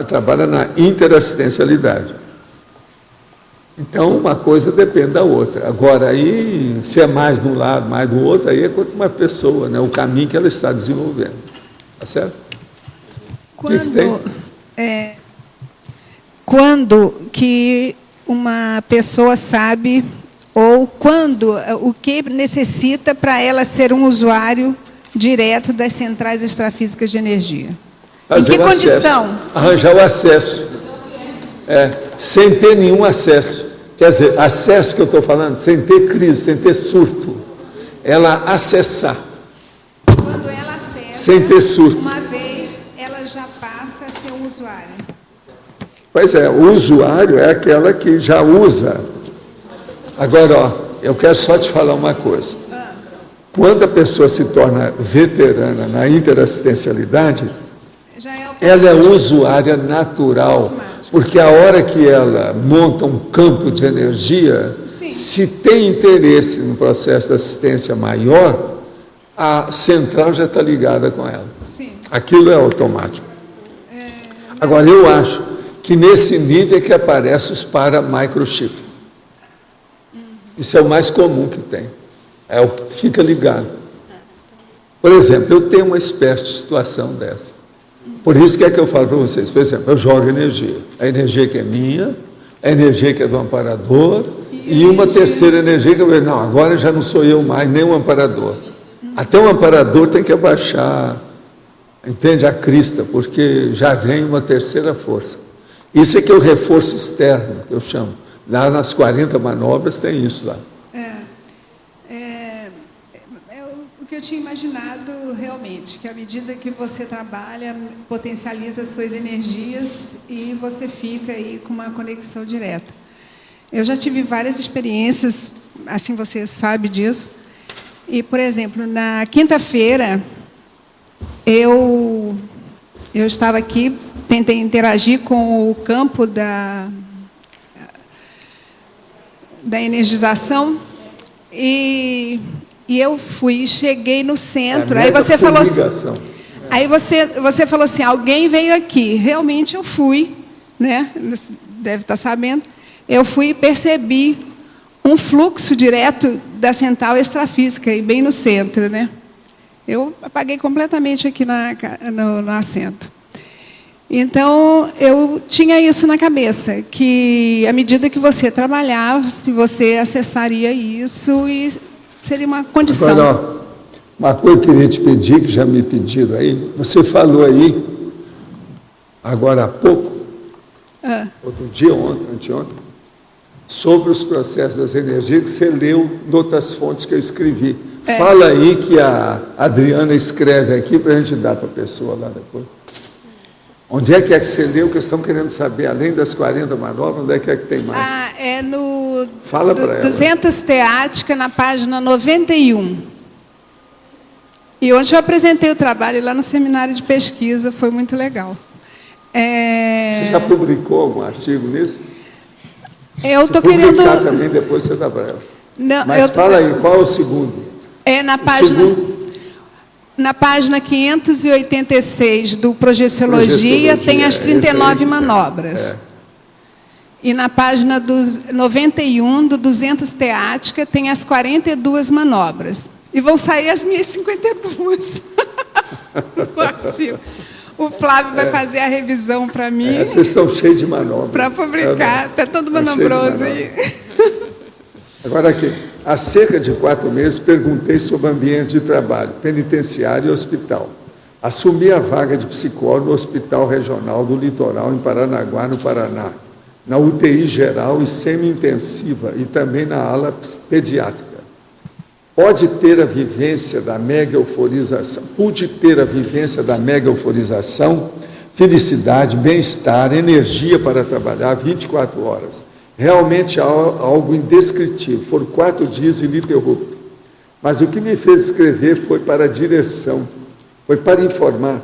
trabalha na interassistencialidade. Então, uma coisa depende da outra. Agora, aí, se é mais de um lado, mais do outro, aí é com uma pessoa, né? O caminho que ela está desenvolvendo. Tá certo? Quando que uma pessoa sabe, ou quando, o que necessita para ela ser um usuário direto das centrais extrafísicas de energia? Em que condição? Arranjar o acesso. Sem ter nenhum acesso. Quer dizer, acesso que eu estou falando, sem ter crise, sem ter surto. Ela acessar. Quando ela acessa, sem ter surto. Uma vez, ela já passa a ser um usuário. Pois é, o usuário é aquela que já usa. Agora, eu quero só te falar uma coisa. Quando a pessoa se torna veterana na interassistencialidade, ela é usuária natural, porque a hora que ela monta um campo de energia, sim, se tem interesse no processo de assistência maior, a central já está ligada com ela. Sim. Aquilo é automático. Agora, eu acho que nesse nível é que aparecem os para-microchip. Isso é o mais comum que tem. É o que fica ligado. Por exemplo, eu tenho uma espécie de situação dessa. Por isso que é que eu falo para vocês. Por exemplo, eu jogo energia. A energia que é minha, a energia que é do amparador, e uma terceira energia que eu vejo, não, agora já não sou eu mais, nem o amparador. Até o amparador tem que abaixar, entende, a crista, porque já vem uma terceira força. Isso é que é o reforço externo, que eu chamo. Lá nas 40 manobras tem isso lá. O que eu tinha imaginado realmente, que à medida que você trabalha, potencializa as suas energias e você fica aí com uma conexão direta. Eu já tive várias experiências, assim você sabe disso. E, por exemplo, na quinta-feira, eu estava aqui, tentei interagir com o campo da energização e eu cheguei no centro. Aí você falou assim, você falou assim, alguém veio aqui. Realmente eu fui né? Deve estar sabendo. Eu fui e percebi um fluxo direto da central extrafísica, e bem no centro, né? Eu apaguei completamente aqui no assento. Então, eu tinha isso na cabeça, que à medida que você trabalhasse, você acessaria isso e seria uma condição. Agora, uma coisa que eu queria te pedir, que já me pediram aí, você falou aí, agora há pouco, outro dia, anteontem, sobre os processos das energias que você leu de outras fontes que eu escrevi. Fala aí que a Adriana escreve aqui para a gente dar para a pessoa lá depois. Onde é que você leu, que estão querendo saber, além das 40 manobras, onde é que tem mais? É no Fala para ela. 200 Teática, na página 91. E onde eu apresentei o trabalho lá no seminário de pesquisa, foi muito legal. Você já publicou algum artigo nisso? Eu estou querendo... publicar também, depois você dá para ela. Não, mas fala aí, qual é o segundo? Na página... Na página 586 do Projeciologia, tem as 39 manobras. E na página 91 do 200 Teática, tem as 42 manobras. E vão sair as minhas 52 no artigo. O Flávio vai fazer a revisão para mim. Vocês estão cheios de manobras. Para publicar. Está todo manobroso aí. Agora aqui. Há cerca de 4 meses, perguntei sobre ambiente de trabalho, penitenciário e hospital. Assumi a vaga de psicólogo no Hospital Regional do Litoral, em Paranaguá, no Paraná, na UTI geral e semi-intensiva, e também na ala pediátrica. Pude ter a vivência da mega euforização, felicidade, bem-estar, energia para trabalhar 24 horas. Realmente algo indescritível. Foram 4 dias ininterruptos. Mas o que me fez escrever foi para a direção, foi para informar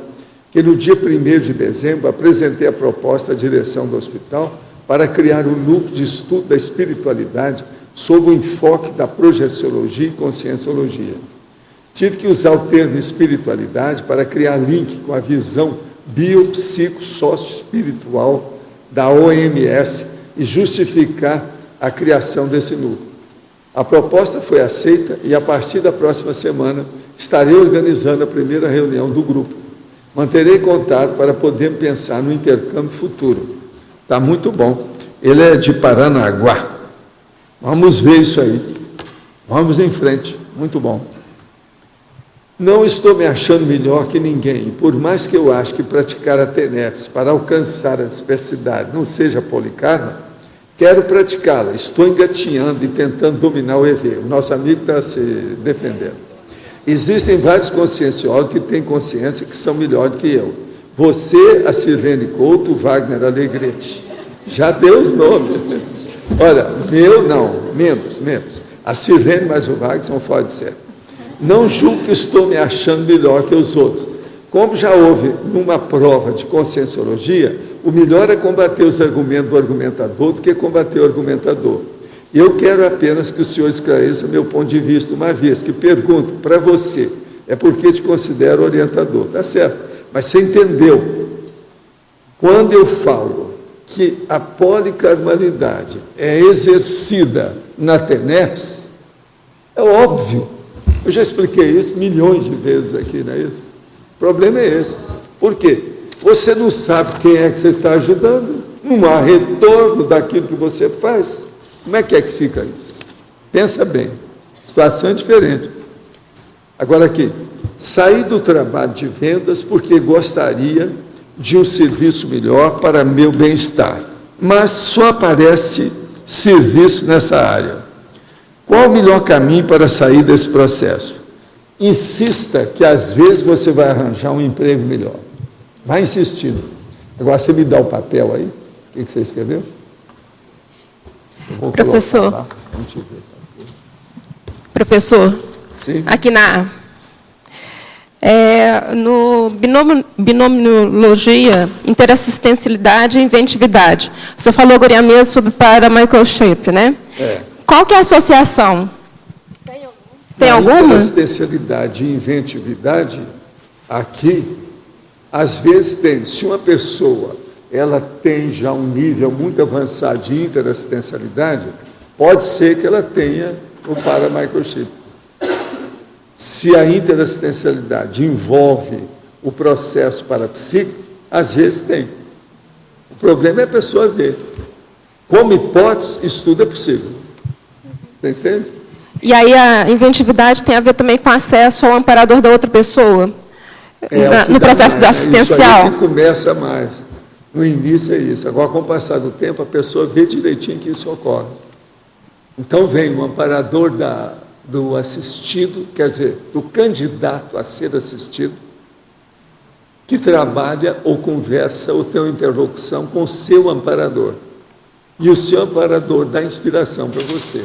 que no dia 1º de dezembro apresentei a proposta à direção do hospital para criar um núcleo de estudo da espiritualidade sob o enfoque da projeciologia e conscienciologia. Tive que usar o termo espiritualidade para criar link com a visão biopsico-sócio-espiritual da OMS e justificar a criação desse núcleo. A proposta foi aceita e, a partir da próxima semana, estarei organizando a primeira reunião do grupo. Manterei contato para poder pensar no intercâmbio futuro. Está muito bom. Ele é de Paranaguá. Vamos ver isso aí. Vamos em frente. Muito bom. Não estou me achando melhor que ninguém. Por mais que eu ache que praticar a TENEPS para alcançar a dispersidade não seja policarma, quero praticá-la. Estou engatinhando e tentando dominar o EV. O nosso amigo está se defendendo. Existem vários conscienciólogos que têm consciência que são melhores do que eu. Você, a Sirlene Couto, o Wagner Alegretti. Já deu os nomes. Olha, membros. A Sirlene mais o Wagner são fora de série. Não julgo que estou me achando melhor que os outros. Como já houve numa prova de conscienciologia, o melhor é combater os argumentos do argumentador do que combater o argumentador. Eu quero apenas que o senhor esclareça meu ponto de vista, uma vez que pergunto para você, é porque te considero orientador, tá certo? Mas você entendeu? Quando eu falo que a policarmalidade é exercida na TENEPS, é óbvio. Eu já expliquei isso milhões de vezes aqui, não é isso? O problema é esse. Por quê? Você não sabe quem é que você está ajudando, não há retorno daquilo que você faz. Como é que fica isso? Pensa bem, situação é diferente. Agora aqui, saí do trabalho de vendas porque gostaria de um serviço melhor para meu bem-estar, mas só aparece serviço nessa área. Qual o melhor caminho para sair desse processo? Insista que às vezes você vai arranjar um emprego melhor. Vai insistindo. Agora você me dá o papel aí. O que você escreveu? Professor. Professor. Sim. Aqui no binomiologia, interassistencialidade e inventividade. O senhor falou agora mesmo sobre para-microchip, né? Qual que é a associação? Tem alguma? Interassistencialidade e inventividade, aqui, às vezes tem. Se uma pessoa ela tem já um nível muito avançado de interassistencialidade, pode ser que ela tenha o paramicrochip. Se a interassistencialidade envolve o processo parapsíquico, às vezes tem. O problema é a pessoa ver. Como hipótese, isso tudo é possível. Você entende? E aí a inventividade tem a ver também com acesso ao amparador da outra pessoa? No processo assistencial? Isso aí que começa mais. No início é isso. Agora, com o passar do tempo, a pessoa vê direitinho que isso ocorre. Então, vem o amparador do assistido, quer dizer, do candidato a ser assistido, que trabalha ou conversa ou tem uma interlocução com o seu amparador. E o seu amparador dá inspiração para você.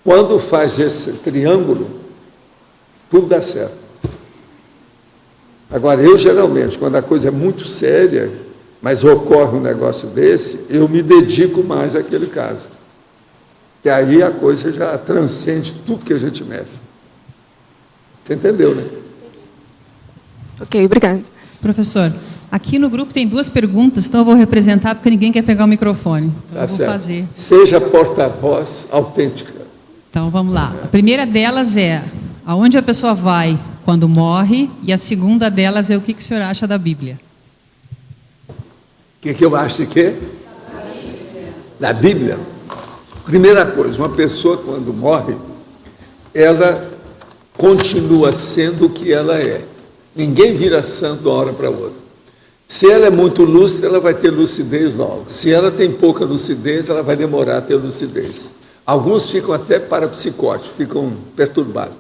Quando faz esse triângulo, tudo dá certo. Agora, eu geralmente, quando a coisa é muito séria, mas ocorre um negócio desse, eu me dedico mais àquele caso. E aí a coisa já transcende tudo que a gente mexe. Você entendeu, né? Ok, obrigada. Professor, aqui no grupo tem 2 perguntas, então eu vou representar porque ninguém quer pegar o microfone. Então eu vou fazer. Seja porta-voz autêntica. Então vamos lá. A primeira delas é aonde a pessoa vai quando morre, e a segunda delas é o que o senhor acha da Bíblia. O que eu acho de quê? Da Bíblia. Primeira coisa, uma pessoa quando morre, ela continua sendo o que ela é. Ninguém vira santo de uma hora para outra. Se ela é muito lúcida, ela vai ter lucidez logo. Se ela tem pouca lucidez, ela vai demorar a ter lucidez. Alguns ficam até parapsicóticos, ficam perturbados.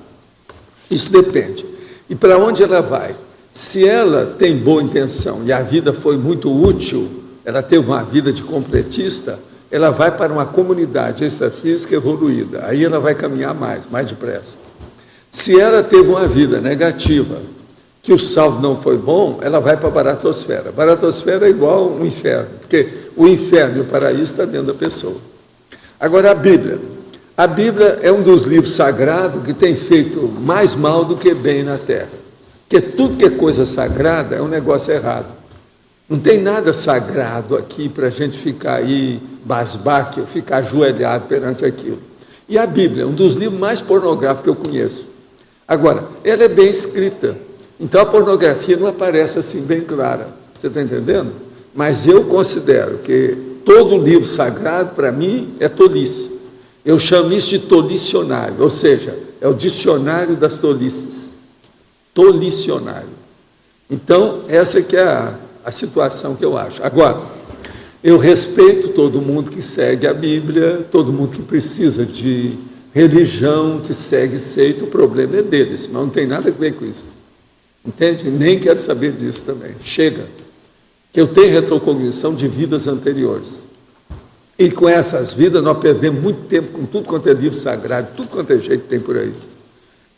Isso depende. E para onde ela vai? Se ela tem boa intenção e a vida foi muito útil, ela teve uma vida de completista, ela vai para uma comunidade extrafísica evoluída. Aí ela vai caminhar mais depressa. Se ela teve uma vida negativa, que o saldo não foi bom, ela vai para a baratosfera. A baratosfera é igual um inferno, porque o inferno e o paraíso estão dentro da pessoa. Agora, a Bíblia. A Bíblia é um dos livros sagrados que tem feito mais mal do que bem na Terra. Porque tudo que é coisa sagrada é um negócio errado. Não tem nada sagrado aqui para a gente ficar aí basbaque ou ficar ajoelhado perante aquilo. E a Bíblia é um dos livros mais pornográficos que eu conheço. Agora, ela é bem escrita. Então a pornografia não aparece assim bem clara. Você está entendendo? Mas eu considero que todo livro sagrado, para mim, é tolice. Eu chamo isso de tolicionário, ou seja, é o dicionário das tolices. Tolicionário. Então, essa que é a situação que eu acho. Agora, eu respeito todo mundo que segue a Bíblia, todo mundo que precisa de religião, que segue seita, o problema é deles, mas não tem nada a ver com isso. Entende? Nem quero saber disso também. Chega. Que eu tenho retrocognição de vidas anteriores. E com essas vidas nós perdemos muito tempo com tudo quanto é livro sagrado, tudo quanto é jeito que tem por aí.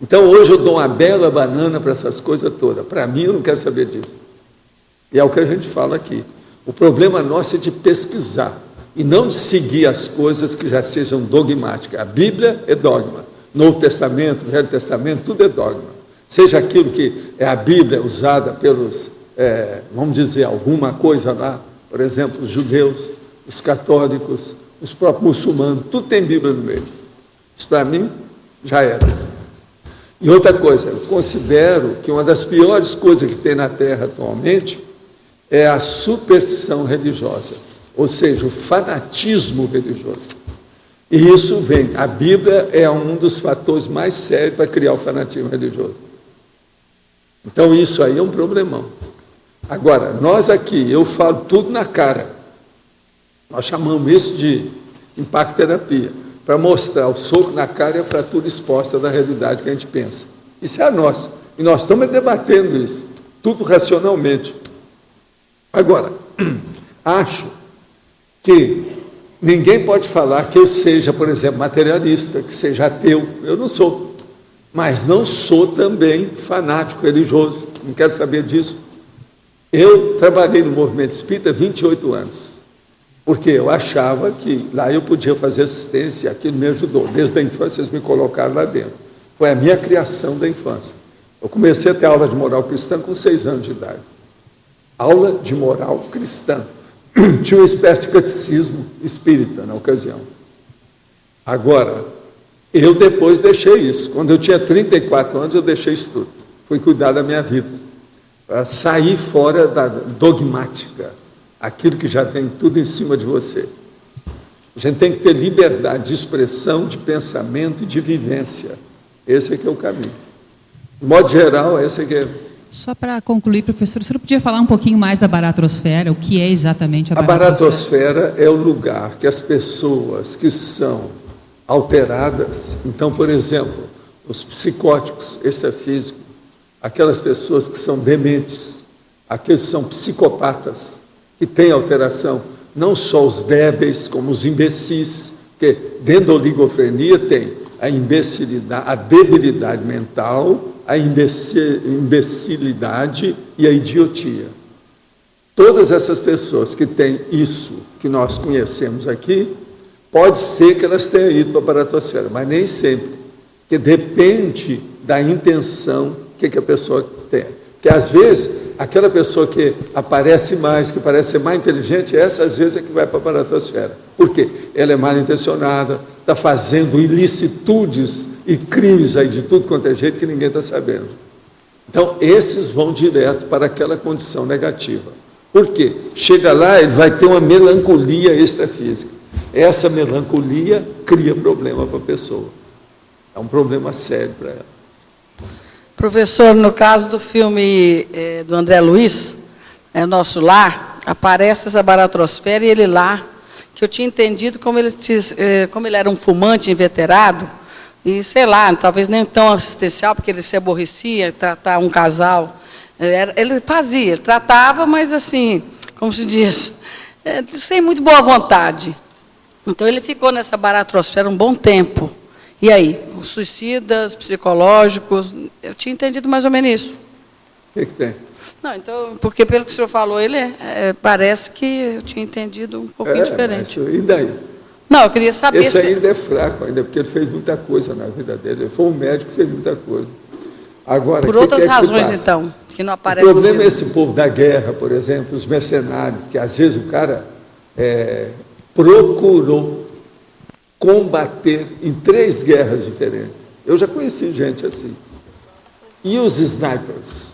Então hoje eu dou uma bela banana para essas coisas todas. Para mim eu não quero saber disso. E é o que a gente fala aqui. O problema nosso é de pesquisar e não de seguir as coisas que já sejam dogmáticas. A Bíblia é dogma. Novo Testamento, Velho Testamento, tudo é dogma. Seja aquilo que é a Bíblia usada pelos, vamos dizer, alguma coisa lá, por exemplo, os judeus, os católicos, os próprios muçulmanos, tudo tem Bíblia no meio. Isso para mim já era. E outra coisa, eu considero que uma das piores coisas que tem na Terra atualmente é a superstição religiosa, ou seja, o fanatismo religioso. E isso vem, a Bíblia é um dos fatores mais sérios para criar o fanatismo religioso. Então isso aí é um problemão. Agora, nós aqui, eu falo tudo na cara. Nós chamamos isso de impacto-terapia, para mostrar o soco na cara e a fratura exposta da realidade que a gente pensa. Isso é a nossa. E nós estamos debatendo isso, tudo racionalmente. Agora, acho que ninguém pode falar que eu seja, por exemplo, materialista, que seja ateu. Eu não sou. Mas não sou também fanático religioso. Não quero saber disso. Eu trabalhei no movimento espírita 28 anos. Porque eu achava que lá eu podia fazer assistência, aquilo me ajudou. Desde a infância eles me colocaram lá dentro. Foi a minha criação da infância. Eu comecei a ter aula de moral cristã com 6 anos de idade. Aula de moral cristã. Tinha uma espécie de catecismo espírita na ocasião. Agora, eu depois deixei isso. Quando eu tinha 34 anos, eu deixei isso tudo. Fui cuidar da minha vida. Para sair fora da dogmática. Aquilo que já tem tudo em cima de você. A gente tem que ter liberdade de expressão, de pensamento e de vivência. Esse é que é o caminho. De modo geral, esse é que é... Só para concluir, professor, o senhor podia falar um pouquinho mais da baratrosfera? O que é exatamente a baratrosfera? A baratrosfera é o lugar que as pessoas que são alteradas, então, por exemplo, os psicóticos, esse é físico, aquelas pessoas que são dementes, aqueles que são psicopatas, que têm alteração, não só os débeis, como os imbecis, porque dentro da oligofrenia tem a imbecilidade, a debilidade mental, a imbecilidade e a idiotia. Todas essas pessoas que têm isso que nós conhecemos aqui, pode ser que elas tenham ido para a baratosfera, mas nem sempre, porque depende da intenção que a pessoa tem. Porque às vezes, aquela pessoa que aparece mais, que parece ser mais inteligente, essa às vezes é que vai para a baratosfera. Por quê? Ela é mal intencionada, está fazendo ilicitudes e crimes aí de tudo quanto é jeito que ninguém está sabendo. Então, esses vão direto para aquela condição negativa. Por quê? Chega lá, ele vai ter uma melancolia extrafísica. Essa melancolia cria problema para a pessoa. É um problema sério para ela. Professor, no caso do filme do André Luiz, Nosso Lar, aparece essa baratrosfera e ele lá, que eu tinha entendido como ele era um fumante inveterado, e sei lá, talvez nem tão assistencial, porque ele se aborrecia, tratar um casal. Ele fazia, ele tratava, mas assim, como se diz, sem muito boa vontade. Então ele ficou nessa baratrosfera um bom tempo. E aí, os suicidas, psicológicos, eu tinha entendido mais ou menos isso. O que tem? Não, então, porque pelo que o senhor falou, ele parece que eu tinha entendido um pouquinho diferente. Mas, e daí? Não, eu queria saber Esse ainda é fraco, ainda, porque ele fez muita coisa na vida dele. Ele foi um médico que fez muita coisa. Agora, por outras razões, então, que não aparece. O problema é esse povo da guerra, por exemplo, os mercenários, que às vezes o cara procurou combater em 3 guerras diferentes. Eu já conheci gente assim. E os snipers?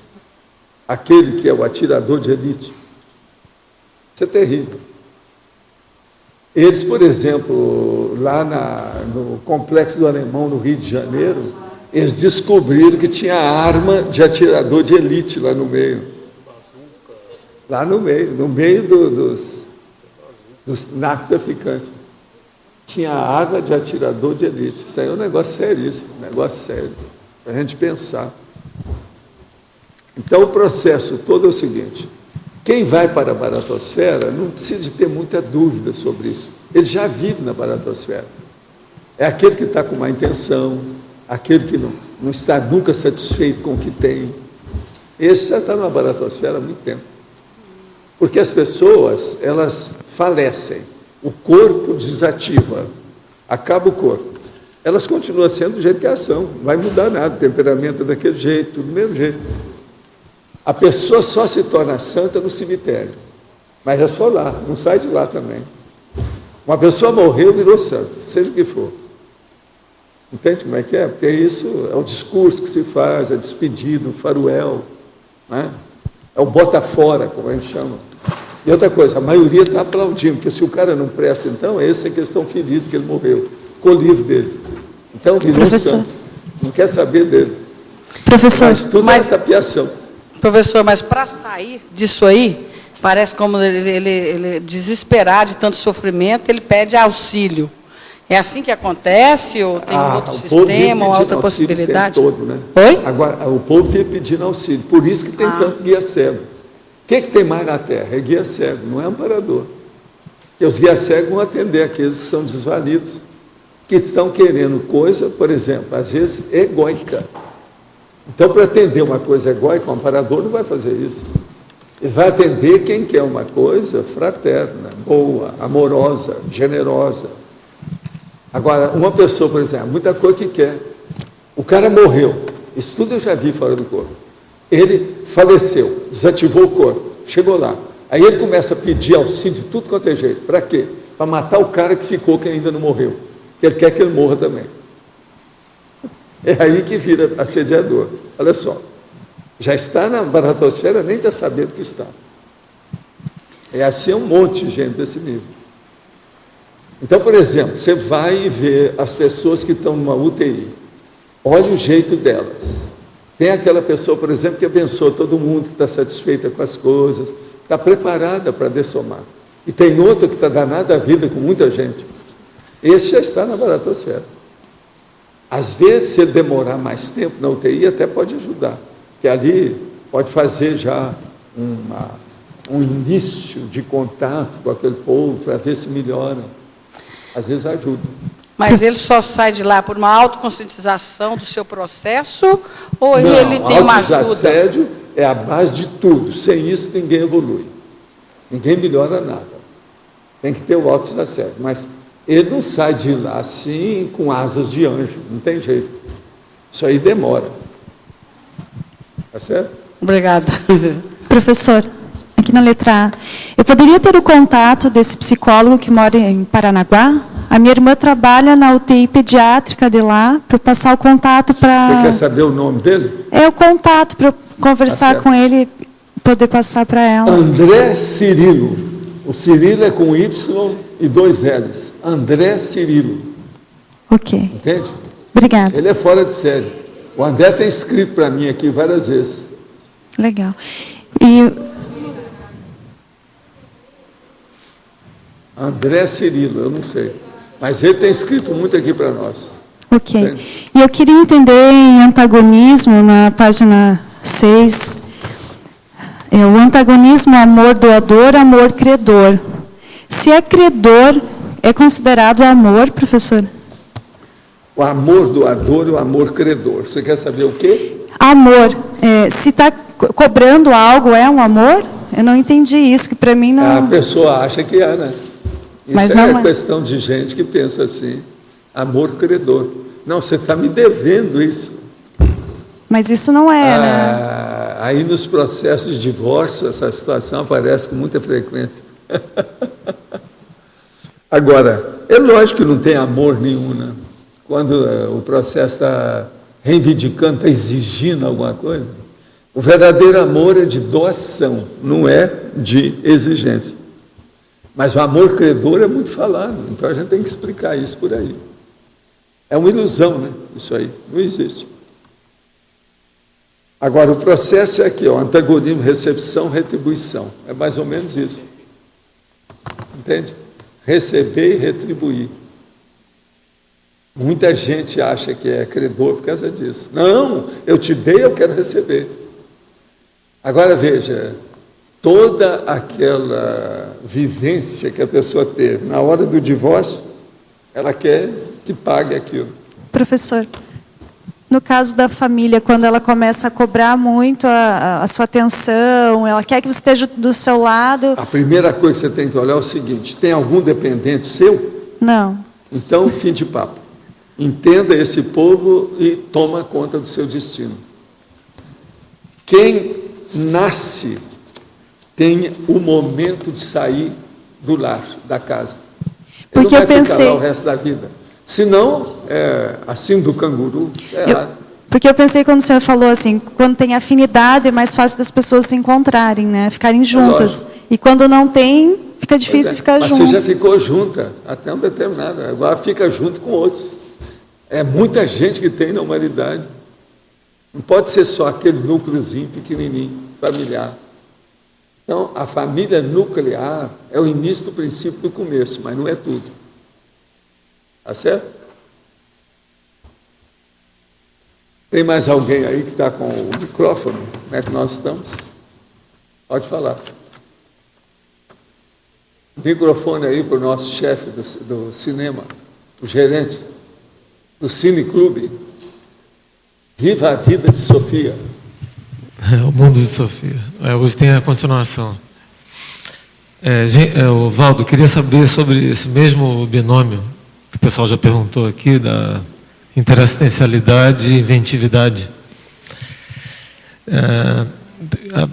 Aquele que é o atirador de elite. Isso é terrível. Eles, por exemplo, lá no Complexo do Alemão, no Rio de Janeiro, eles descobriram que tinha arma de atirador de elite lá no meio. Lá no meio dos narcotraficantes. Tinha arma de atirador de elite. Isso aí é um negócio seríssimo, um negócio sério, para a gente pensar. Então, o processo todo é o seguinte: quem vai para a baratosfera não precisa de ter muita dúvida sobre isso. Ele já vive na baratosfera. É aquele que está com má intenção, aquele que não está nunca satisfeito com o que tem. Esse já está na baratosfera há muito tempo. Porque as pessoas, elas falecem. O corpo desativa, acaba o corpo. Elas continuam sendo do jeito que elas são, não vai mudar nada, o temperamento é daquele jeito, do mesmo jeito. A pessoa só se torna santa no cemitério, mas é só lá, não sai de lá também. Uma pessoa morreu, virou santo, seja o que for. Entende como é que é? Porque isso é o discurso que se faz, é despedido, o faroel, né? É o bota fora, como a gente chama. E outra coisa, a maioria está aplaudindo, porque se o cara não presta, então, essa é a questão feliz, que ele morreu. Ficou livre dele. Então, virou santo. Não quer saber dele. Professor, mas tudo é tapiação. Professor, mas para sair disso aí, parece como ele desesperado de tanto sofrimento, ele pede auxílio. É assim que acontece, ou tem outro sistema, ou outra possibilidade? Todo, né? Oi? Agora, o povo vive pedindo auxílio, por isso que tem tanto guia cego. O que tem mais na Terra? É guia cego, não é amparador. Porque os guias cegos vão atender aqueles que são desvalidos, que estão querendo coisa, por exemplo, às vezes egóica. Então, para atender uma coisa egóica, o amparador não vai fazer isso. Ele vai atender quem quer uma coisa fraterna, boa, amorosa, generosa. Agora, uma pessoa, por exemplo, muita coisa que quer. O cara morreu. Isso tudo eu já vi fora do corpo. Ele faleceu, desativou o corpo, chegou lá. Aí ele começa a pedir auxílio de tudo quanto é jeito. Para quê? Para matar o cara que ficou, que ainda não morreu. Porque ele quer que ele morra também. É aí que vira assediador. Olha só. Já está na baratosfera, nem está sabendo que está. É assim um monte de gente desse nível. Então, por exemplo, você vai e vê as pessoas que estão numa UTI. Olha o jeito delas. Tem aquela pessoa, por exemplo, que abençoa todo mundo, que está satisfeita com as coisas, está preparada para dessomar. E tem outra que está danada a vida com muita gente. Esse já está na baratosfera. Às vezes, se ele demorar mais tempo na UTI, até pode ajudar. Porque ali pode fazer já um início de contato com aquele povo para ver se melhora. Às vezes ajuda. Mas ele só sai de lá por uma autoconscientização do seu processo ou não, ele tem uma ajuda? O assédio é a base de tudo. Sem isso, ninguém evolui. Ninguém melhora nada. Tem que ter o autoassédio. Mas ele não sai de lá assim com asas de anjo. Não tem jeito. Isso aí demora. Tá certo? Obrigada. Professor, aqui na letra A, eu poderia ter o contato desse psicólogo que mora em Paranaguá? A minha irmã trabalha na UTI pediátrica de lá, para eu passar o contato para... Você quer saber o nome dele? É o contato, para eu conversar com ele e poder passar para ela. André Cirilo. O Cirilo é com Y e 2 L's. André Cirilo. Ok. Entende? Obrigada. Ele é fora de série. O André tem escrito para mim aqui várias vezes. Legal. E... André Cirilo, eu não sei. Mas ele tem escrito muito aqui para nós. Ok. Entende? E eu queria entender em antagonismo, na página 6, o antagonismo amor doador, amor credor. Se é credor, é considerado amor, professor? O amor doador e o amor credor. Você quer saber o quê? Amor. Se está cobrando algo, é um amor? Eu não entendi isso, que para mim não... A pessoa acha que é, né? Isso Mas é não questão de gente que pensa assim, amor credor. Não, você está me devendo isso. Mas isso não é, né? Aí nos processos de divórcio, essa situação aparece com muita frequência. Agora, é lógico que não tem amor nenhum, né? Quando o processo está reivindicando, está exigindo alguma coisa. O verdadeiro amor é de doação, não é de exigência. Mas o amor credor é muito falado, então a gente tem que explicar isso por aí. É uma ilusão, né? Isso aí, não existe. Agora, o processo é aqui, ó, antagonismo, recepção, retribuição. É mais ou menos isso. Entende? Receber e retribuir. Muita gente acha que é credor por causa disso. Não, eu te dei, eu quero receber. Agora, veja, toda aquela vivência que a pessoa teve na hora do divórcio, ela quer que pague aquilo. Professor, no caso da família, quando ela começa a cobrar muito a sua atenção, ela quer que você esteja do seu lado... A primeira coisa que você tem que olhar é o seguinte, tem algum dependente seu? Não. Então, fim de papo. Entenda esse povo e toma conta do seu destino. Quem nasce tem o momento de sair do lar, da casa. Ele Porque não vai eu ficar pensei... lá o resto da vida. Senão, assim do canguru, errado. Porque eu pensei quando o senhor falou assim, quando tem afinidade é mais fácil das pessoas se encontrarem, né? Ficarem juntas. E quando não tem, fica difícil ficar Mas junto. você já ficou junta até um determinado, agora fica junto com outros. É muita gente que tem na humanidade. Não pode ser só aquele núcleozinho pequenininho, familiar. Então, a família nuclear é o início do princípio do começo, mas não é tudo. Tá certo? Tem mais alguém aí que está com o microfone? Como é que nós estamos? Pode falar. Microfone aí para o nosso chefe do cinema, o gerente do Cine Clube. Viva a vida de Sofia. O mundo de Sofia. Hoje tem a continuação. Valdo, queria saber sobre esse mesmo binômio que o pessoal já perguntou aqui, da interassistencialidade e inventividade.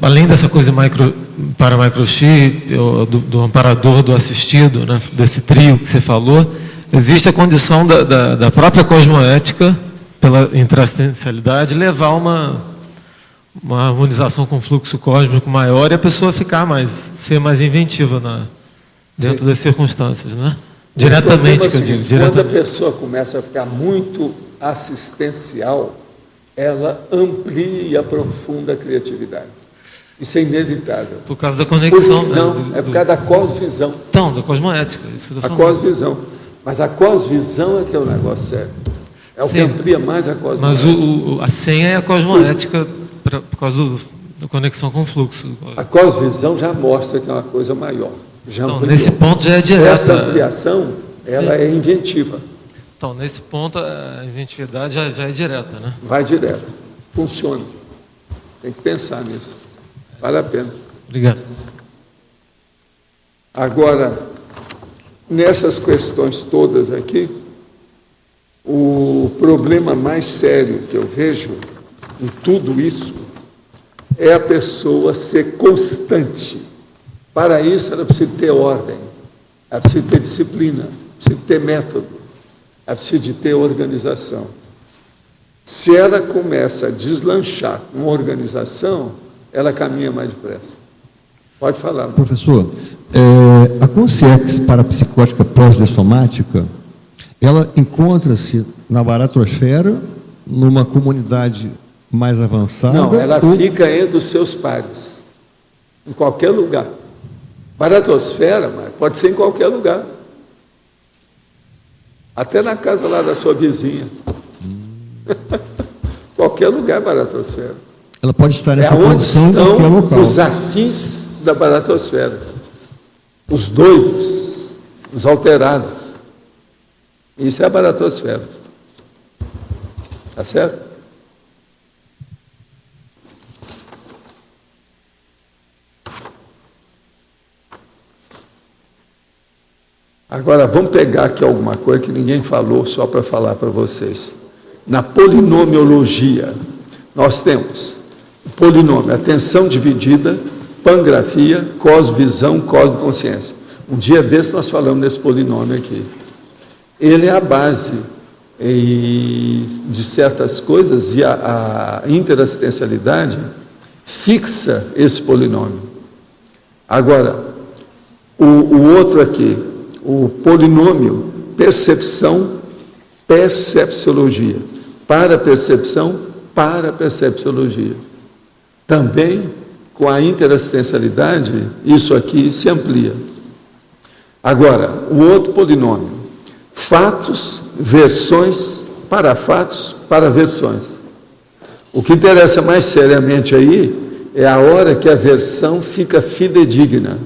além dessa coisa para microchip, do amparador, do assistido, né, desse trio que você falou, existe a condição da própria cosmoética, pela intrassistencialidade, levar uma harmonização com o fluxo cósmico maior e a pessoa ser mais inventiva dentro das circunstâncias, né? Diretamente, que eu digo. Quando a pessoa começa a ficar muito assistencial, ela amplia e aprofunda a criatividade. Isso é inevitável. Por causa da conexão. Não, é por causa da cosvisão. Então, da cosmoética. Isso que eu estou falando. A cosvisão. Mas a cosvisão é que é o negócio sério. É o que amplia mais a cosmoética. Mas a senha é a cosmoética por causa da conexão com o fluxo. A cosvisão já mostra que é uma coisa maior. Então, nesse ponto já é direta. Essa ampliação, ela é inventiva. Então, nesse ponto, a inventividade já é direta, né? Vai direto. Funciona. Tem que pensar nisso. Vale a pena. Obrigado. Agora, nessas questões todas aqui, o problema mais sério que eu vejo em tudo isso é a pessoa ser constante. Para isso, ela precisa ter ordem, ela precisa ter disciplina, precisa ter método, ela precisa de ter organização. Se ela começa a deslanchar com organização, ela caminha mais depressa. Pode falar. Professor, a consciência parapsicótica pós-dessomática, ela encontra-se na baratrosfera, numa comunidade mais avançada? Não, ela fica entre os seus pares, em qualquer lugar. Baratosfera, mas pode ser em qualquer lugar. Até na casa lá da sua vizinha. Qualquer lugar baratosfera. Ela pode estar nessa onde condição em qualquer local. estão os afins da baratosfera. Os doidos, os alterados. Isso é a baratosfera. Tá certo? Agora, vamos pegar aqui alguma coisa que ninguém falou, só para falar para vocês. Na polinomiologia, nós temos o polinômio, atenção dividida, pangrafia, cosvisão, cosmoconsciência. Um dia desse nós falamos desse polinômio aqui. Ele é a base de certas coisas e a interassistencialidade fixa esse polinômio. Agora, o outro aqui, o polinômio percepção, percepciologia. Para percepção, para percepciologia. Também, com a interassistencialidade, isso aqui se amplia. Agora, o outro polinômio, fatos, versões, para fatos, para versões. O que interessa mais seriamente aí é a hora que a versão fica fidedigna.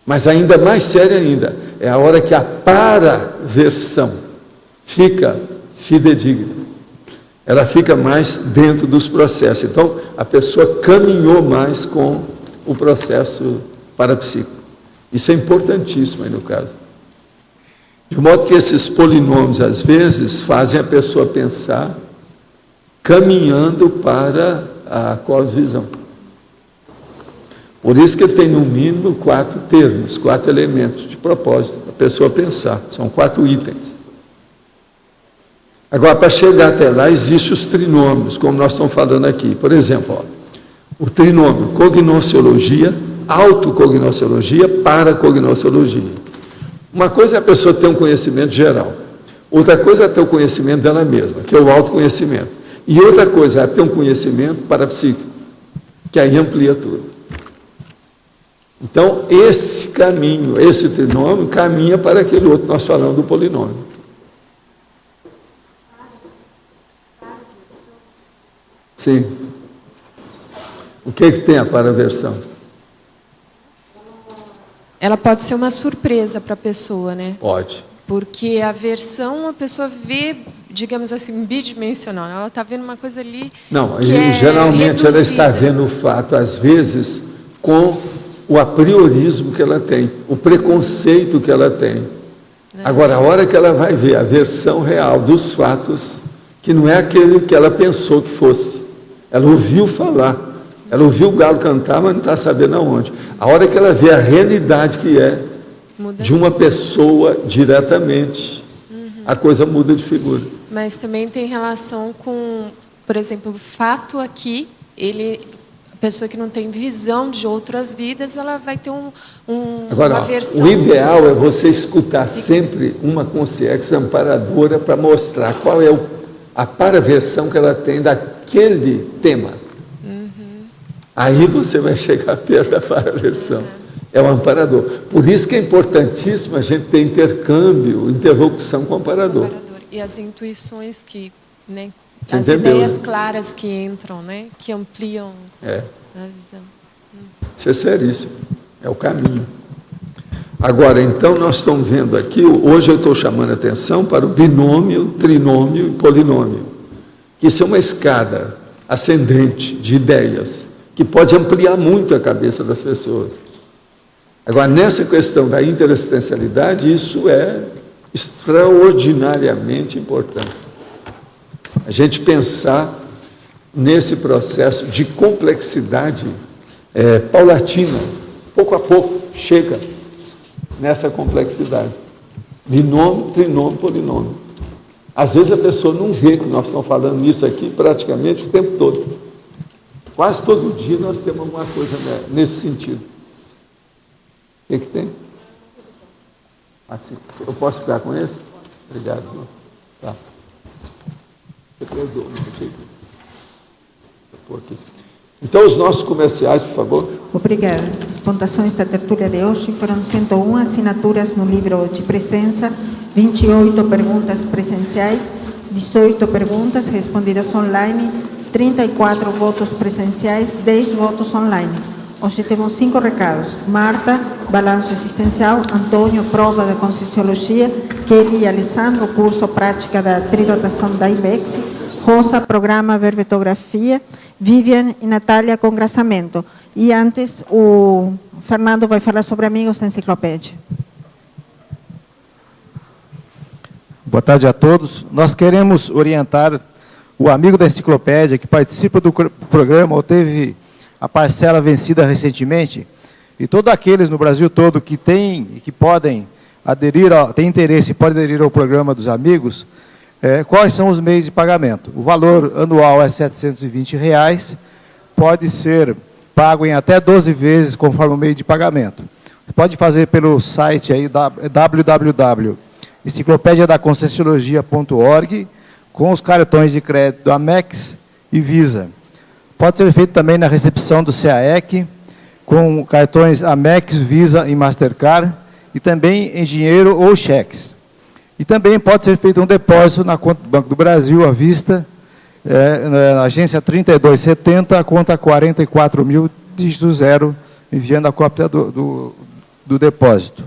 Mas ainda mais séria ainda, é a hora que a paraversão fica fidedigna. Ela fica mais dentro dos processos. Então, a pessoa caminhou mais com o processo parapsíquico. Isso é importantíssimo aí no caso. De modo que esses polinômios, às vezes, fazem a pessoa pensar caminhando para a cosvisão. Por isso que tem, no mínimo, 4 termos, 4 elementos de propósito, para a pessoa pensar. São 4 itens. Agora, para chegar até lá, existem os trinômios, como nós estamos falando aqui. Por exemplo, o trinômio cognosciologia, autocognosciologia, paracognosciologia. Uma coisa é a pessoa ter um conhecimento geral. Outra coisa é ter o conhecimento dela mesma, que é o autoconhecimento. E outra coisa é ter um conhecimento parapsíquico, que aí amplia tudo. Então, esse caminho, esse trinômio, caminha para aquele outro que nós falamos do polinômio. Sim. O que tem a paraversão? Ela pode ser uma surpresa para a pessoa, né? Pode. Porque a versão, a pessoa vê, digamos assim, bidimensional. Ela está vendo uma coisa ali. Não, que geralmente ela está reduzida. vendo o fato, às vezes, com o apriorismo que ela tem, o preconceito que ela tem. Agora, a hora que ela vai ver a versão real dos fatos, que não é aquele que ela pensou que fosse, ela ouviu falar, Ela ouviu o galo cantar, mas não está sabendo aonde. A hora que ela vê a realidade que é de uma pessoa diretamente, a coisa muda de figura. Mas também tem relação com, por exemplo, o fato aqui, a pessoa que não tem visão de outras vidas, ela vai ter Agora, uma versão. o ideal é você escutar sempre uma consciência amparadora para mostrar qual é a paraversão que ela tem daquele tema. Aí você vai chegar perto da paraversão. É o amparador. Por isso que é importantíssimo a gente ter intercâmbio, interlocução com o amparador. E as intuições que, né, Você as entendeu, ideias né? claras que entram, né, que ampliam a visão. Isso é seríssimo. É o caminho. Agora, então, nós estamos vendo aqui, hoje eu estou chamando a atenção para o binômio, trinômio e polinômio, que isso é uma escada ascendente de ideias, que pode ampliar muito a cabeça das pessoas. Agora, nessa questão da interexistencialidade, isso é extraordinariamente importante. A gente pensar nesse processo de complexidade paulatina, pouco a pouco, chega nessa complexidade. Binômio, trinômio, polinômio. Às vezes a pessoa não vê que nós estamos falando isso aqui praticamente o tempo todo. Quase todo dia nós temos alguma coisa nesse sentido. O que tem? Assim, eu posso ficar com esse? Obrigado. Tá. Você perdoa, não sei. Então, os nossos comerciais, por favor. Obrigada. As pontuações da tertúlia de hoje foram 101 assinaturas no livro de presença, 28 perguntas presenciais, 18 perguntas respondidas online, 34 votos presenciais, 10 votos online. Hoje temos 5 recados. Marta, balanço existencial. Antônio, prova da Conscienciologia. Kelly e Alessandro, curso prática da trirotação da IBEX. Rosa, programa Vervetografia. Vivian e Natália, congraçamento. E antes, o Fernando vai falar sobre amigos da enciclopédia. Boa tarde a todos. Nós queremos orientar o amigo da enciclopédia que participa do programa ou teve a parcela vencida recentemente, e todos aqueles no Brasil todo que têm e que podem aderir, têm interesse e podem aderir ao programa dos amigos, quais são os meios de pagamento? O valor anual é R$ 720, pode ser pago em até 12 vezes conforme o meio de pagamento. Pode fazer pelo site aí, www.enciclopediadaconscienciologia.org, com os cartões de crédito Amex e Visa. Pode ser feito também na recepção do CAEC, com cartões Amex, Visa e Mastercard, e também em dinheiro ou cheques. E também pode ser feito um depósito na conta do Banco do Brasil, à vista, na agência 3270, a conta 44.000, dígito 0, enviando a cópia do depósito.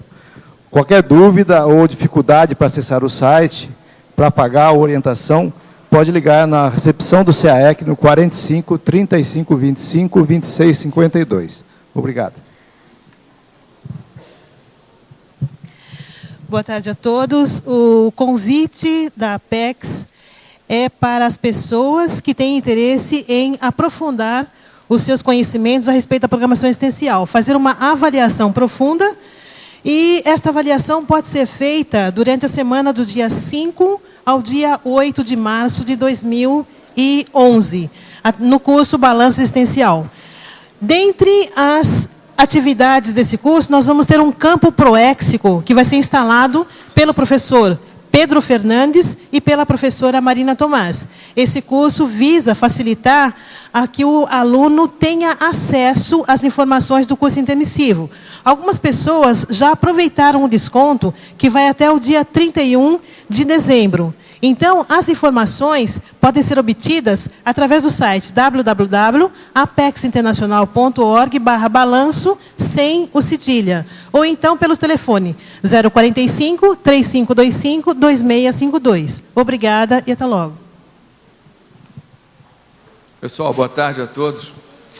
Qualquer dúvida ou dificuldade para acessar o site, para pagar a orientação, pode ligar na recepção do CAEC no 45 35 25 26 52. Obrigado. Boa tarde a todos. O convite da Apex é para as pessoas que têm interesse em aprofundar os seus conhecimentos a respeito da programação existencial, fazer uma avaliação profunda, e esta avaliação pode ser feita durante a semana do dia 5 ao dia 8 de março de 2011, no curso Balanço Existencial. Dentre as atividades desse curso, nós vamos ter um campo proéxico que vai ser instalado pelo professor Pedro Fernandes e pela professora Marina Tomás. Esse curso visa facilitar a que o aluno tenha acesso às informações do curso intermissivo. Algumas pessoas já aproveitaram o desconto que vai até o dia 31 de dezembro. Então, as informações podem ser obtidas através do site www.apexinternacional.org/balanço sem o cedilha, ou então pelo telefone 045 3525 2652. Obrigada e até logo. Pessoal, boa tarde a todos.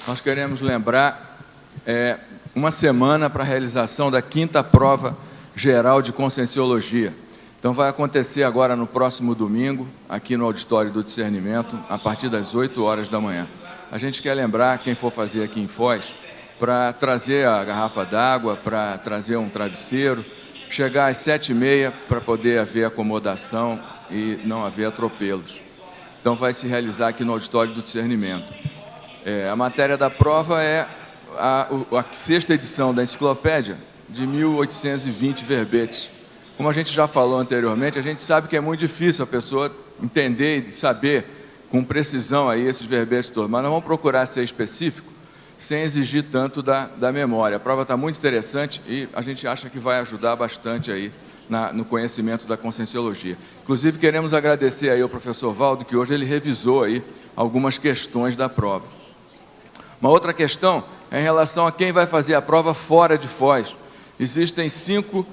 Nós queremos lembrar uma semana para a realização da 5ª prova geral de Conscienciologia. Então vai acontecer agora no próximo domingo, aqui no Auditório do Discernimento, a partir das 8 horas da manhã. a gente quer lembrar, quem for fazer aqui em Foz, para trazer a garrafa d'água, para trazer um travesseiro, chegar às 7h30 para poder haver acomodação e não haver atropelos. Então, vai se realizar aqui no Auditório do Discernimento. A matéria da prova é a 6ª edição da enciclopédia, de 1820 verbetes. Como a gente já falou anteriormente, a gente sabe que é muito difícil a pessoa entender e saber com precisão aí esses verbetes todos, mas nós vamos procurar ser específico, sem exigir tanto da memória. A prova está muito interessante e a gente acha que vai ajudar bastante aí no conhecimento da Conscienciologia. Inclusive, queremos agradecer aí ao professor Valdo, que hoje ele revisou aí algumas questões da prova. Uma outra questão é em relação a quem vai fazer a prova fora de Foz. Existem 5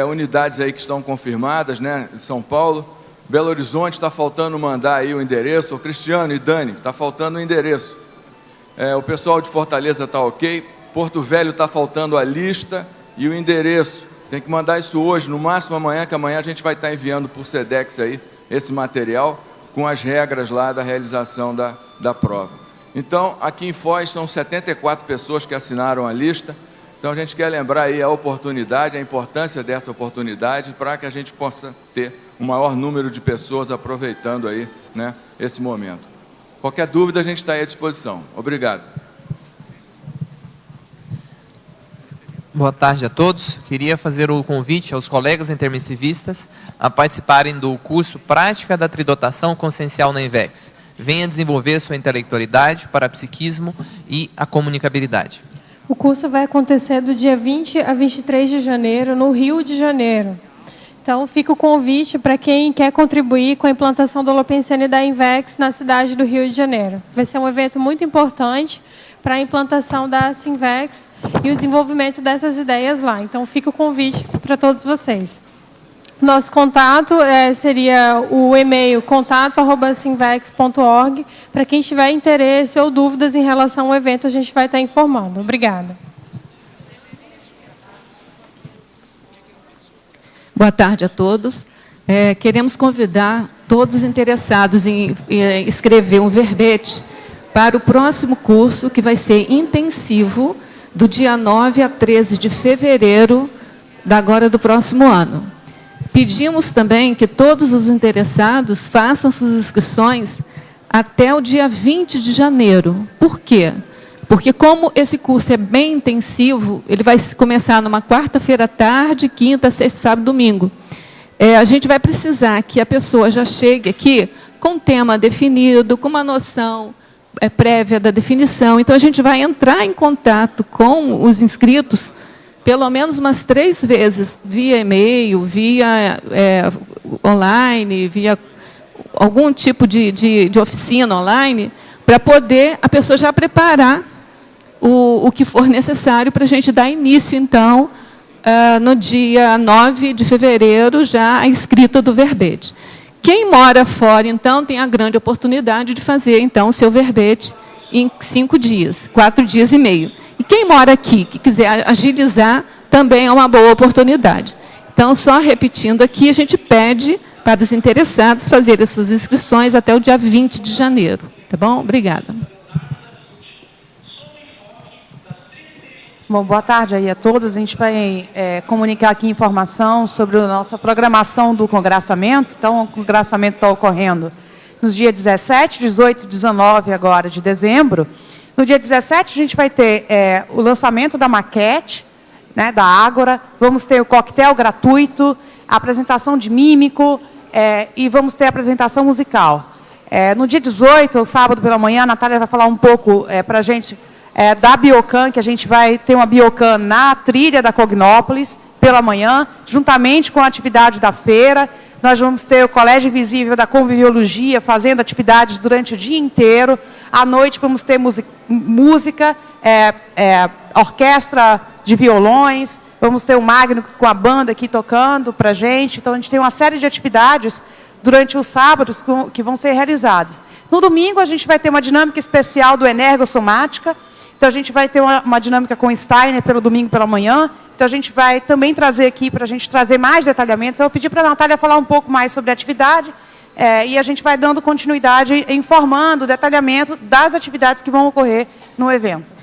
unidades aí que estão confirmadas, né, em São Paulo. Belo Horizonte está faltando mandar aí o endereço. O Cristiano e Dani, está faltando o endereço. O pessoal de Fortaleza está ok. Porto Velho está faltando a lista e o endereço. Tem que mandar isso hoje, no máximo amanhã, que amanhã a gente vai estar enviando por SEDEX aí esse material com as regras lá da realização da prova. Então, aqui em Foz são 74 pessoas que assinaram a lista. Então, a gente quer lembrar aí a oportunidade, a importância dessa oportunidade para que a gente possa ter um maior número de pessoas aproveitando aí, né, esse momento. Qualquer dúvida, a gente está aí à disposição. Obrigado. Boa tarde a todos. Queria fazer o convite aos colegas intermissivistas a participarem do curso Prática da Tridotação Consciencial na INVEX. Venha desenvolver sua intelectualidade, parapsiquismo e a comunicabilidade. O curso vai acontecer do dia 20 a 23 de janeiro, no Rio de Janeiro. Então, fica o convite para quem quer contribuir com a implantação do Holopensione da INVEX na cidade do Rio de Janeiro. Vai ser um evento muito importante para a implantação da Sinvex e o desenvolvimento dessas ideias lá. Então, fica o convite para todos vocês. Nosso contato seria o e-mail contato@sinvex.org. Para quem tiver interesse ou dúvidas em relação ao evento, a gente vai estar informando. Obrigada. Boa tarde a todos. Queremos convidar todos os interessados em escrever um verbete para o próximo curso, que vai ser intensivo, do dia 9 a 13 de fevereiro do próximo ano. Pedimos também que todos os interessados façam suas inscrições até o dia 20 de janeiro. Por quê? Porque como esse curso é bem intensivo, ele vai começar numa quarta-feira à tarde, quinta, sexta, sábado, domingo. A gente vai precisar que a pessoa já chegue aqui com um tema definido, com uma noção prévia da definição. Então, a gente vai entrar em contato com os inscritos pelo menos umas 3 vezes, via e-mail, via online, via algum tipo de oficina online, para poder a pessoa já preparar o que for necessário para a gente dar início, então, no dia 9 de fevereiro, já a escrita do verbete. Quem mora fora, então, tem a grande oportunidade de fazer, então, o seu verbete em 5 dias, 4 dias e meio. E quem mora aqui, que quiser agilizar, também é uma boa oportunidade. Então, só repetindo aqui, a gente pede para os interessados fazerem as suas inscrições até o dia 20 de janeiro. Tá bom? Obrigada. Bom, boa tarde aí a todos. A gente vai comunicar aqui informação sobre a nossa programação do congraçamento. Então, o congraçamento está ocorrendo nos dias 17, 18 e 19 agora de dezembro. No dia 17, a gente vai ter o lançamento da maquete, né, da Ágora. Vamos ter o coquetel gratuito, a apresentação de mímico e vamos ter a apresentação musical. No dia 18, sábado pela manhã, a Natália vai falar um pouco para a gente da Biocan, que a gente vai ter uma Biocan na trilha da Cognópolis, pela manhã, juntamente com a atividade da feira. Nós vamos ter o Colégio Invisível da Conviviologia, fazendo atividades durante o dia inteiro. À noite vamos ter música, orquestra de violões, vamos ter o Magno com a banda aqui tocando para a gente. Então, a gente tem uma série de atividades durante os sábados que vão ser realizadas. No domingo, a gente vai ter uma dinâmica especial do Energossomática. Então, a gente vai ter uma dinâmica com o Steiner pelo domingo pela manhã. Então, a gente vai também trazer aqui, para a gente trazer mais detalhamentos. Eu vou pedir para a Natália falar um pouco mais sobre a atividade e a gente vai dando continuidade, informando o detalhamento das atividades que vão ocorrer no evento.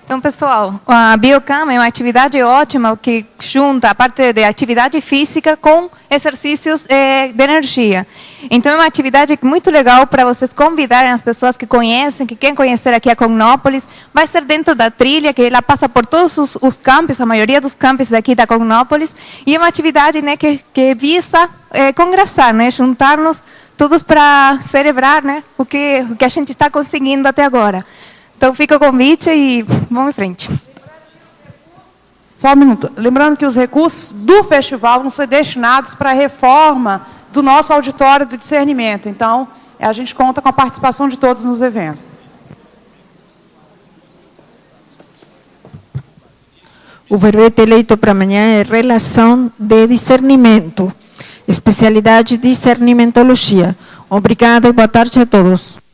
Então, pessoal, a Biocam é uma atividade ótima que junta a parte de atividade física com exercícios de energia. Então, é uma atividade muito legal para vocês convidarem as pessoas que conhecem, que querem conhecer aqui a Cognópolis. Vai ser dentro da trilha, que ela passa por todos os campos, a maioria dos campos daqui da Cognópolis. E é uma atividade, né, que visa congraçar, né, juntar-nos todos para celebrar, né, o que a gente está conseguindo até agora. Então, fica o convite e vamos em frente. Só um minuto. Lembrando que os recursos do festival vão ser destinados para a reforma do nosso auditório do discernimento. Então, a gente conta com a participação de todos nos eventos. O verbete eleito para amanhã é relação de discernimento, especialidade discernimentologia. Obrigada e boa tarde a todos.